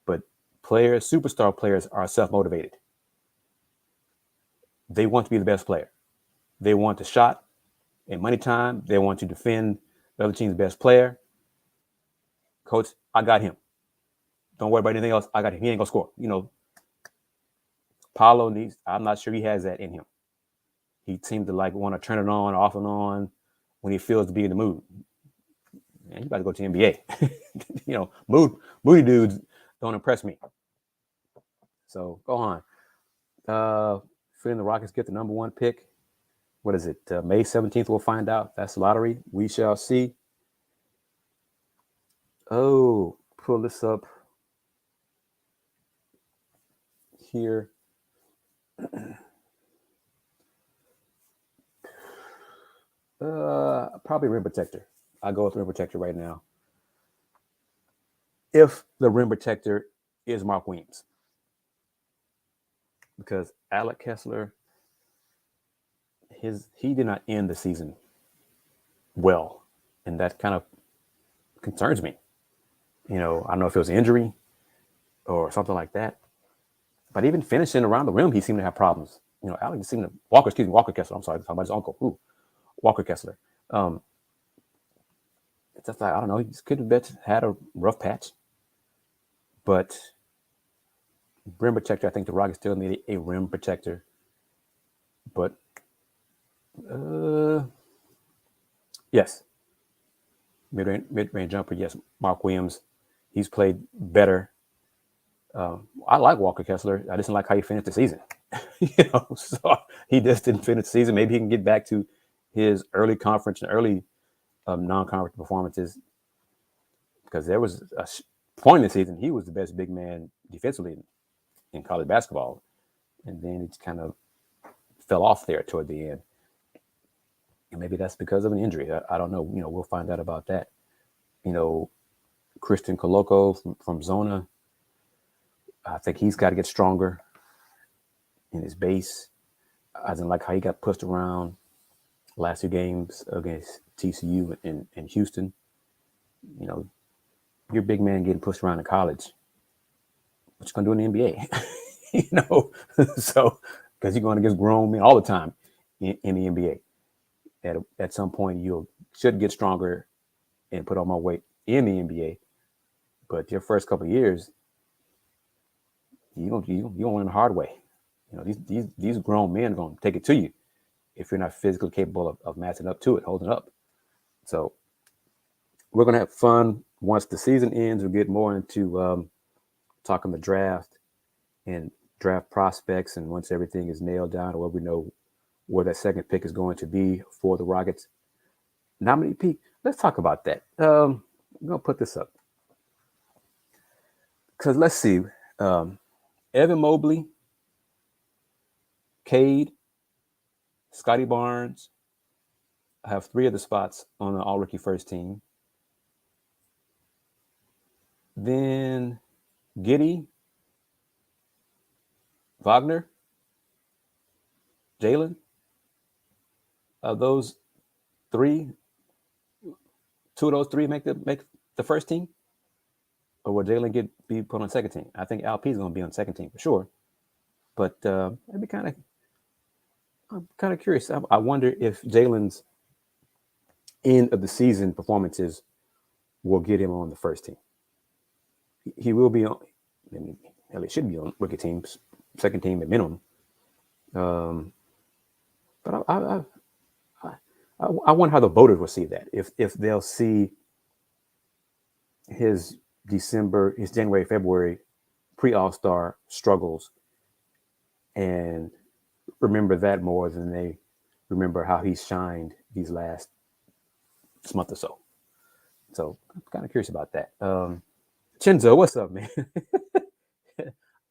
But superstar players are self-motivated. They want to be the best player. They want the shot in money time. They want to defend the other team's best player. Coach, I got him. Don't worry about anything else. I got him. He ain't going to score. Paulo I'm not sure he has that in him. He seems to want to turn it on, off and on when he feels to be in the mood. Man, you got to go to the NBA. Moody dudes don't impress me. So go on. Feeling the Rockets get the number 1 pick. What is it? May 17th, we'll find out. That's the lottery. We shall see. Oh, pull this up here. Probably rim protector. I'll go with rim protector right now. If the rim protector is Mark Williams. Because Alec Kessler, he did not end the season well. And that kind of concerns me. I don't know if it was an injury or something like that. But even finishing around the rim, he seemed to have problems. Alec seemed to Walker Kessler. I'm sorry, I'm talking about his uncle. Ooh, Walker Kessler. It's just like, I don't know, he could have had a rough patch. But rim protector, I think the Rockets still need a rim protector. But yes. Mid-range jumper, yes. Mark Williams, he's played better. I like Walker Kessler. I just didn't like how he finished the season. So he just didn't finish the season. Maybe he can get back to his early conference and early non-conference performances, because there was a point in the season he was the best big man defensively in college basketball, and then it kind of fell off there toward the end. And maybe that's because of an injury. I don't know. We'll find out about that. Christian Koloko from Zona, I think he's got to get stronger in his base. I didn't like how he got pushed around last 2 games against TCU and Houston. Your big man getting pushed around in college. What you going to do in the NBA? So, because you're going against grown men all the time in the NBA. At some point, you should get stronger and put on more weight in the NBA. But your first couple of years, you don't learn the hard way. These grown men are going to take it to you if you're not physically capable of matching up to it, holding up. So we're going to have fun once the season ends. We'll get more into talking the draft and draft prospects, and once everything is nailed down, or we know where that second pick is going to be for the Rockets. Nominee peak. Let's talk about that. I'm going to put this up. Because let's see. Evan Mobley, Cade, Scotty Barnes have 3 of the spots on the all-rookie first team. Then Giddey, Wagner, Jalen. Of those 3, 2 of those 3 make the first team? Or will Jalen be put on second team? I think LP is going to be on second team for sure. But I'm kind of curious. I wonder if Jalen's end of the season performances will get him on the first team. He will be on. He should be on rookie teams, second team at minimum. But I wonder how the voters will see that. If they'll see his January, February pre-All-Star struggles and remember that more than they remember how he shined these last month or so. So I'm kind of curious about that. Chenzo, what's up, man?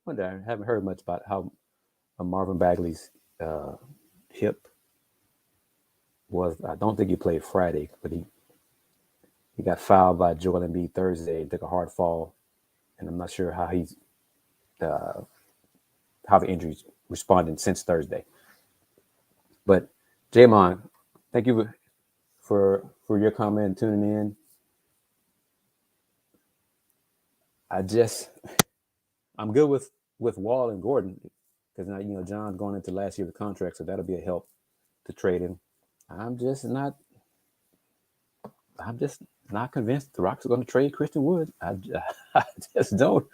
I haven't heard much about how Marvin Bagley's hip was. I don't think he played Friday, but He got fouled by Joel Embiid Thursday, took a hard fall, and I'm not sure uh, how the injuries responded since Thursday. But Jamon, thank you for your comment and tuning in. I'm good with Wall and Gordon because now John's going into last year of the contract, so that'll be a help to trade him. I'm just not I'm just not convinced the Rockets are going to trade Christian Wood. I just don't.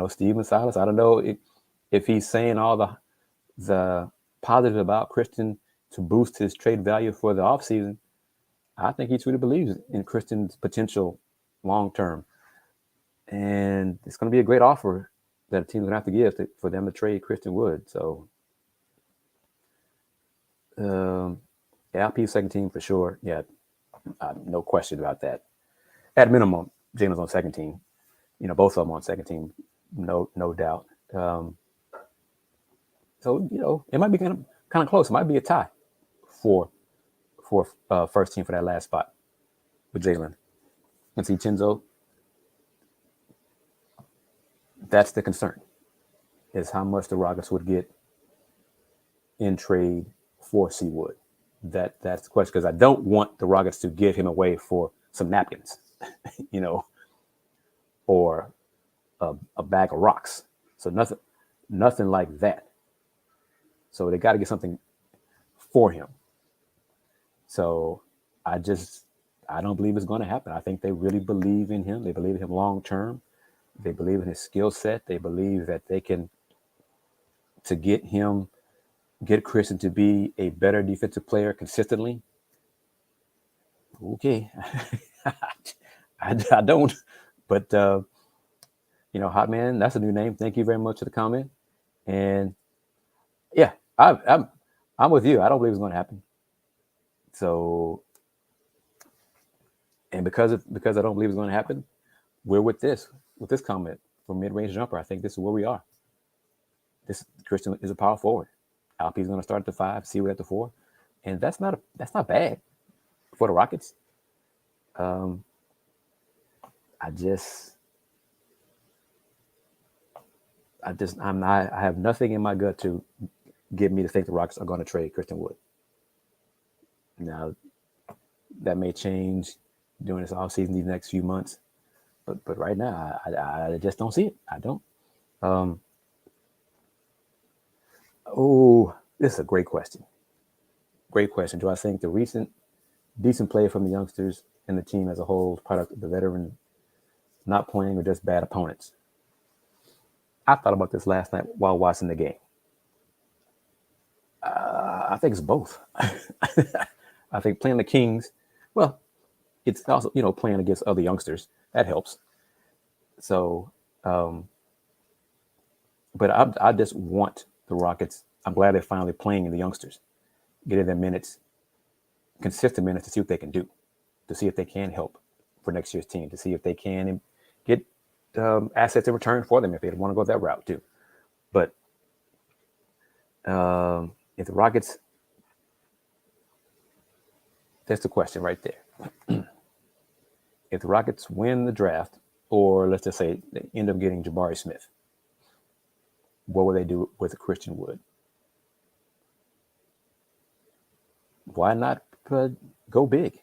Steven Silas. I don't know if he's saying all the positive about Christian to boost his trade value for the offseason. I think he truly believes in Christian's potential long term, and it's going to be a great offer that a team's going to have to give for them to trade Christian Wood. So, LP's second team for sure. Yeah, no question about that. At minimum, Jalen's on second team. Both of them on second team, no doubt. So it might be kind of close. It might be a tie for first team for that last spot with Jalen. And see, Chenzo, that's the concern, is how much the Rockets would get in trade for C. Wood. That's the question, because I don't want the Rockets to give him away for some napkins, or a bag of rocks. So nothing like that. So they got to get something for him. So I don't believe it's going to happen. I think they really believe in him. They believe in him long term. They believe in his skill set. They believe that they can, to get Christian to be a better defensive player consistently. Okay. I don't. But, Hot Man, that's a new name. Thank you very much for the comment. And yeah, I'm with you. I don't believe it's going to happen. So, and because I don't believe it's going to happen, we're with this comment for mid-range jumper. I think this is where we are. This Christian is a power forward. Alp is going to start at the 5, C-Wood at the 4, and that's not bad for the Rockets. I have nothing in my gut to get me to think the Rockets are going to trade Christian Wood. Now, that may change during this offseason, these next few months, but right now, I just don't see it. I don't. This is a great question. Great question. Do I think the recent decent play from the youngsters and the team as a whole is product of the veterans not playing or just bad opponents? I thought about this last night while watching the game. I think it's both. I think playing the Kings, well, it's also, playing against other youngsters. That helps. So, but I just want the Rockets. I'm glad they're finally playing the youngsters, getting them minutes, consistent minutes, to see what they can do, to see if they can help for next year's team, to see if they can get assets in return for them if they want to go that route too. But if the Rockets, that's the question right there. If the Rockets win the draft, or let's just say they end up getting Jabari Smith, what will they do with Christian Wood? Why not go big?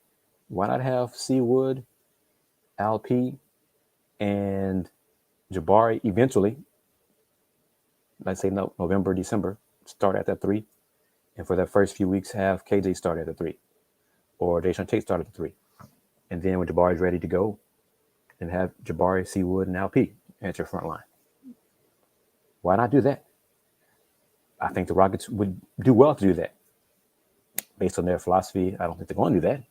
Why not have C. Wood, LP, and Jabari eventually, let's say November, December, start at that 3. And for the first few weeks, have KJ start at the 3. Or Jason Tate start at the 3. And then when Jabari's ready to go, and have Jabari, C. Wood, and LP at your front line. Why not do that? I think the Rockets would do well to do that. Based on their philosophy, I don't think they're going to do that.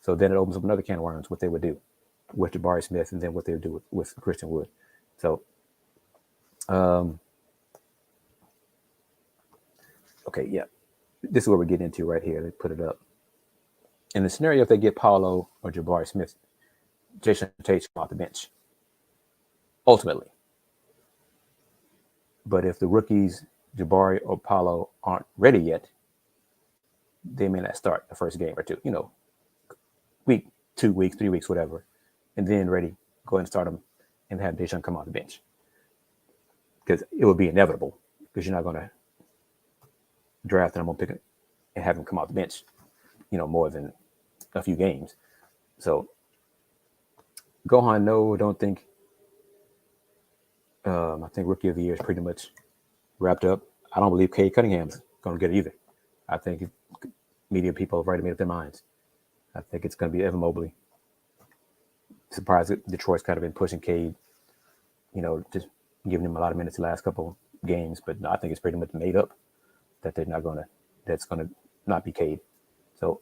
So then it opens up another can of worms, what they would do with Jabari Smith, and then what they would do with Christian Wood. So, okay, yeah. This is what we're getting into right here. They put it up. In the scenario, if they get Paolo or Jabari Smith, Jason Tate off the bench, ultimately. But if the rookies, Jabari or Paolo, aren't ready yet, they may not start the first game or two. Week 2 weeks, 3 weeks, whatever, and then ready, go ahead and start him and have Deshaun come off the bench. Because it would be inevitable, because you're not going to draft him on pick and have him come off the bench, more than a few games. So Gohan, no, don't think. I think Rookie of the Year is pretty much wrapped up. I don't believe Cade Cunningham's going to get it either. I think media people have already made up their minds. I think it's going to be Evan Mobley. Surprised that Detroit's kind of been pushing Cade, just giving him a lot of minutes the last couple games. But no, I think it's pretty much made up that that's going to not be Cade. So,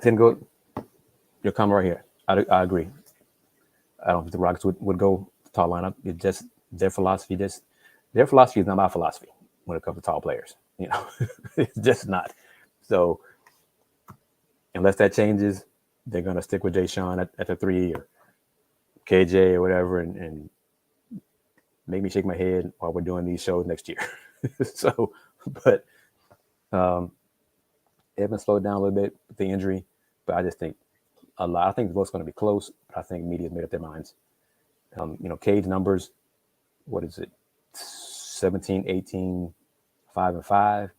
then go your comment right here. I agree. I don't think the Rockets would go tall lineup. It's just their philosophy. Their philosophy is not my philosophy when it comes to tall players. It's just not. So unless that changes, they're going to stick with Jay Sean at the 3 or KJ or whatever, and make me shake my head while we're doing these shows next year. So, but Evan slowed down a little bit with the injury, but I just think I think the vote's going to be close, but I think media's made up their minds. Cade's numbers, what is it? 17, 18, 5 and 5.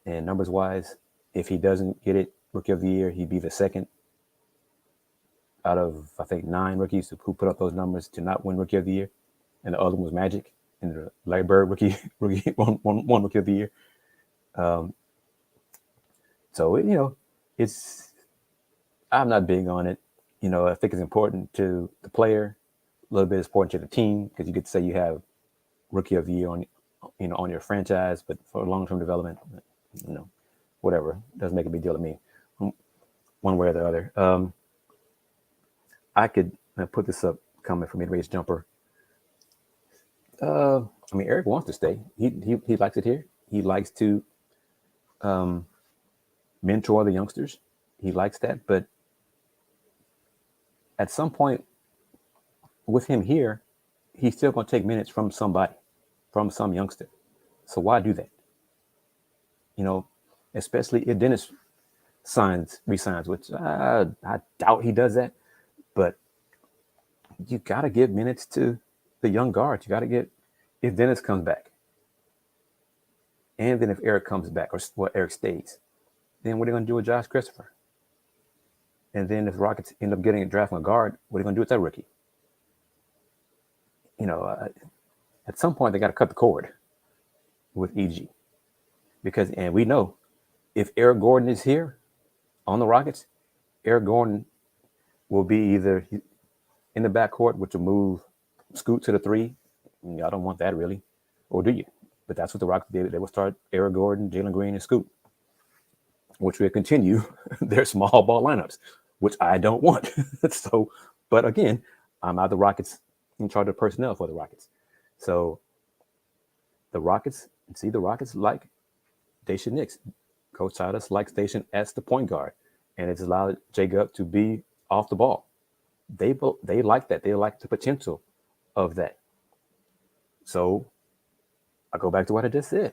And numbers wise, if he doesn't get it Rookie of the Year, he'd be the second out of, I think, 9 rookies who put up those numbers to not win Rookie of the Year. And the other one was Magic, and the Larry Bird rookie won Rookie of the Year. So, I'm not big on it. I think it's important to the player, a little bit is important to the team, because you get to say you have Rookie of the Year on your franchise, but for long-term development, whatever, doesn't make a big deal to me, one way or the other. I could put this up, comment from Mid-Range Jumper. Eric wants to stay. He likes it here. He likes to mentor the youngsters. He likes that, but at some point with him here, he's still going to take minutes from somebody, from some youngster. So why do that? Especially if Dennis resigns, which I doubt he does that. But you got to give minutes to the young guards. You got to get, if Dennis comes back, and then if Eric comes back, or Eric stays, then what are you going to do with Josh Christopher? And then if the Rockets end up getting a draft on a guard, what are you going to do with that rookie? At some point, they got to cut the cord with EG. And we know if Eric Gordon is here on the Rockets, Eric Gordon will be either in the backcourt, which will move Scoot to the 3. Y'all don't want that really, or do you? But that's what the Rockets did. They will start Eric Gordon, Jalen Green, and Scoot, which will continue their small ball lineups, which I don't want. So, but again, I'm not the Rockets in charge of personnel for the Rockets. So the Rockets like Daishen Nix. Coach Titus likes Daishen as the point guard, and it's allowed Jacob to be off the ball. They like that. They like the potential of that. So I go back to what I just said.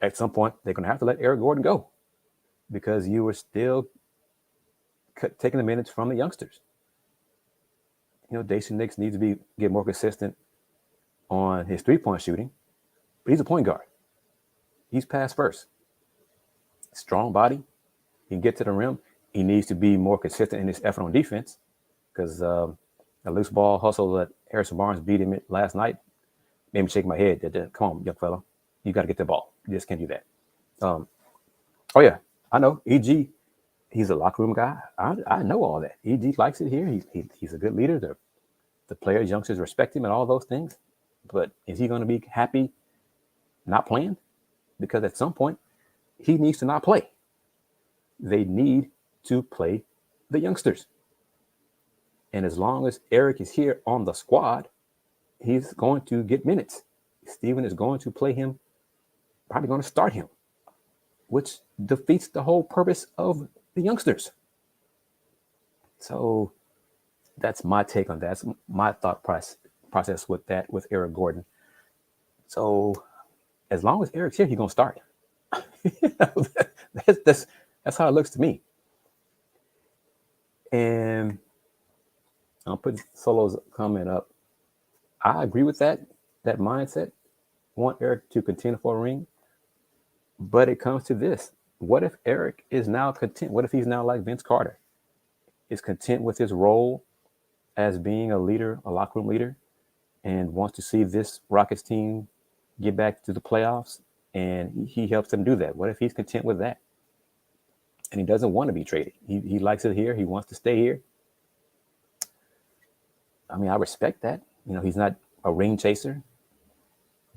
At some point, they're going to have to let Eric Gordon go, because you were still taking the minutes from the youngsters. Daishen Nix needs to get more consistent on his three-point shooting, but he's a point guard. He's pass first. Strong body. He can get to the rim. He needs to be more consistent in his effort on defense, because a loose ball hustle that Harrison Barnes beat him last night made me shake my head. Come on, young fella. You got to get the ball. You just can't do that. Oh, yeah. I know. EG, he's a locker room guy. I know all that. EG likes it here. He's a good leader. The players, youngsters respect him and all those things. But is he going to be happy not playing? Because at some point, he needs to not play. They need to play the youngsters. And as long as Eric is here on the squad, he's going to get minutes. Steven is going to play him, probably going to start him, which defeats the whole purpose of the youngsters. So that's my take on that. That's my thought process with that, with Eric Gordon. So as long as Eric's here, he's going to start. That's how it looks to me. And I'll put Solo's comment up. I agree with that mindset. Want Eric to contend for a ring, but it comes to this: what if Eric is now content? What if he's now like Vince Carter, is content with his role as being a leader, a locker room leader, and wants to see this Rockets team get back to the playoffs, and he helps them do that? What if he's content with that, and he doesn't want to be traded? He likes it here. He wants to stay here. I mean, I respect that. You know, he's not a ring chaser,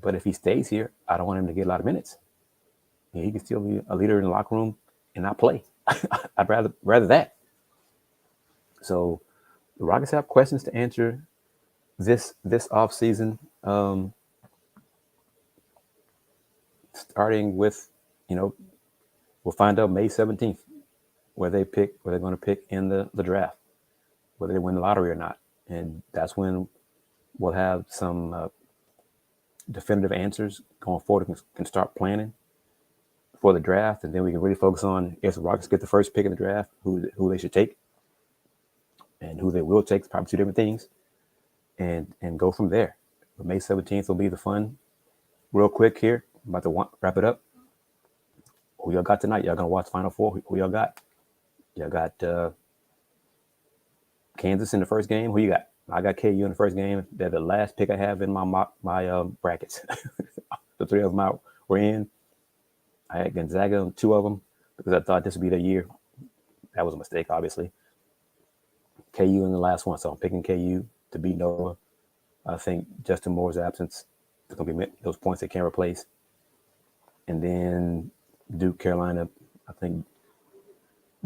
but if he stays here, I don't want him to get a lot of minutes. He can still be a leader in the locker room and not play. I'd rather that. So the Rockets have questions to answer this offseason, starting with, we'll find out May 17th where they're going to pick in the draft, whether they win the lottery or not. And that's when we'll have some definitive answers going forward. We can start planning for the draft, and then we can really focus on, if the Rockets get the first pick in the draft, who they should take and who they will take. It's probably two different things, and go from there. But May 17th will be the fun. Real quick here, I'm about to wrap it up. Who y'all got tonight? Y'all gonna watch Final Four? Who y'all got? Y'all got Kansas in the first game. Who you got? I got KU in the first game. They're the last pick I have in my brackets. The three of them were in. I had Gonzaga on two of them because I thought this would be their year. That was a mistake, obviously. KU in the last one, so I'm picking KU to beat Nova. I think Justin Moore's absence is going to be those points they can't replace. And then Duke, Carolina. I think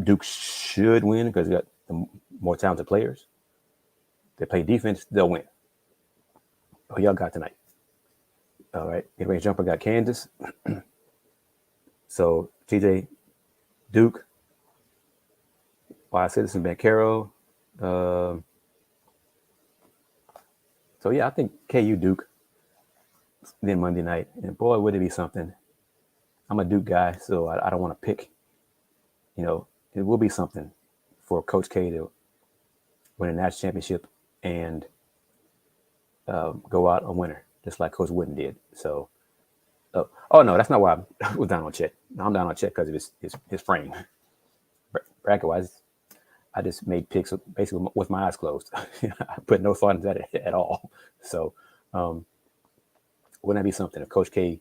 Duke should win because they got the more talented players. They play defense, they'll win. Who y'all got tonight? All right, Getaway Jumper got Kansas. So TJ, Duke, Wise Citizen, Bancaro. So yeah, I think KU Duke. Then Monday night, and boy, would it be something. I'm a Duke guy, so I don't want to pick. It will be something for Coach K to win a national championship and go out a winner, just like Coach Wooden did. So, oh no, that's not why I was down on Chet. I'm down on Chet because of his frame. Bracket wise, I just made picks basically with my eyes closed. I put no thought into that at all. So, wouldn't that be something if Coach K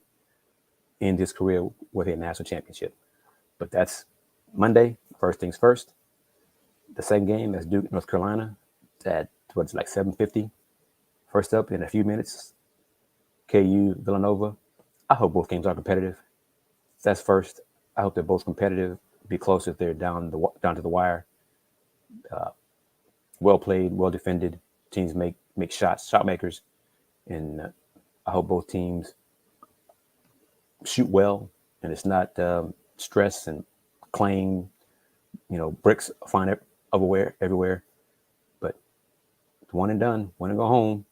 ends his career with a national championship? But that's Monday. First things first. The second game is Duke, North Carolina. At what's like 7:50. First up in a few minutes, KU, Villanova. I hope both games are competitive. That's first. I hope they're both competitive. Be close if they're down to the wire. Well played, well defended. Teams make shots, shot makers, and I hope both teams shoot well, and it's not stress and clang, bricks flying everywhere. But it's one and done, one and go home.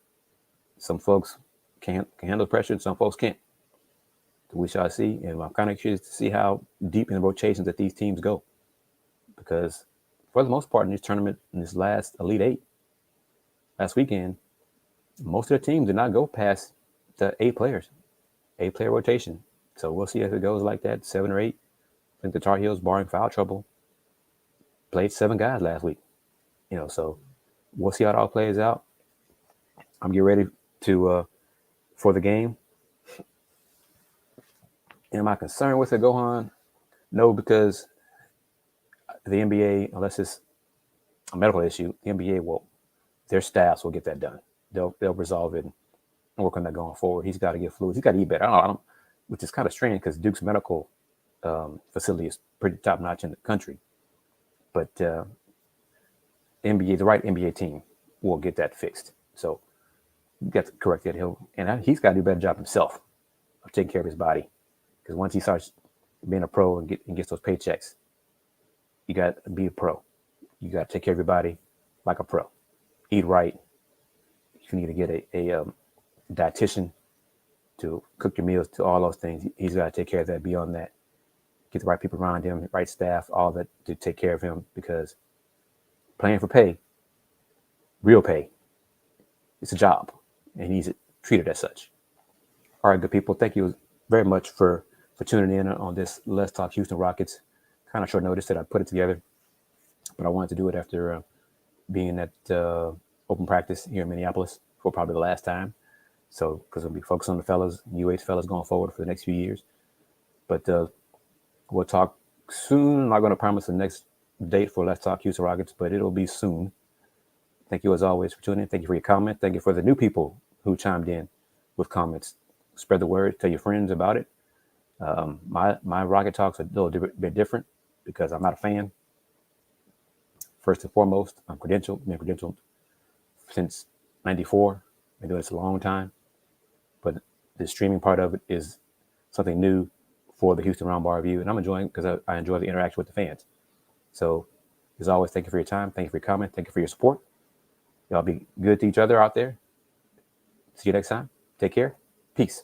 Some folks can handle pressure, and some folks can't. We shall see, and I'm kind of curious to see how deep in the rotations that these teams go, because for the most part in this tournament, in this last Elite Eight, last weekend, most of the teams did not go past the 8-player rotation. So we'll see if it goes like that, 7 or 8. I think the Tar Heels, barring foul trouble, played 7 guys last week. So we'll see how it all plays out. I'm getting ready for the game. Am I concerned with it, Gohan? No, because the NBA, unless it's a medical issue, the NBA their staffs will get that done. They'll resolve it and work on that going forward. He's got to get fluids. He's got to eat better. I don't, which is kind of strange because Duke's medical facility is pretty top notch in the country. But the right NBA team will get that fixed. So you got to correct that. He's got to do a better job himself of taking care of his body. Because once he starts being a pro and gets those paychecks, you got to be a pro. You got to take care of your body like a pro. Eat right. You need to get a dietitian to cook your meals, to all those things. He's got to take care of that. Beyond that, get the right people around him, right staff, all that to take care of him, because playing for pay, real pay, it's a job, and he's treated as such. All right, good people, thank you very much for tuning in on this Let's Talk Houston Rockets. Kind of short notice that I put it together, but I wanted to do it after being at open practice here in Minneapolis for probably the last time. So, because we'll be focused on the fellas, UH fellas going forward for the next few years. But we'll talk soon. I'm not going to promise the next date for Let's Talk Houston Rockets, but it'll be soon. Thank you as always for tuning in. Thank you for your comment. Thank you for the new people who chimed in with comments. Spread the word. Tell your friends about it. My Rocket Talks are a little bit different because I'm not a fan. First and foremost, I'm credentialed. Been credentialed since '94. Been doing this a long time. But the streaming part of it is something new for the Houston Roundball Review, and I'm enjoying because I enjoy the interaction with the fans. So, as always, thank you for your time. Thank you for your comment. Thank you for your support. Y'all be good to each other out there. See you next time. Take care. Peace.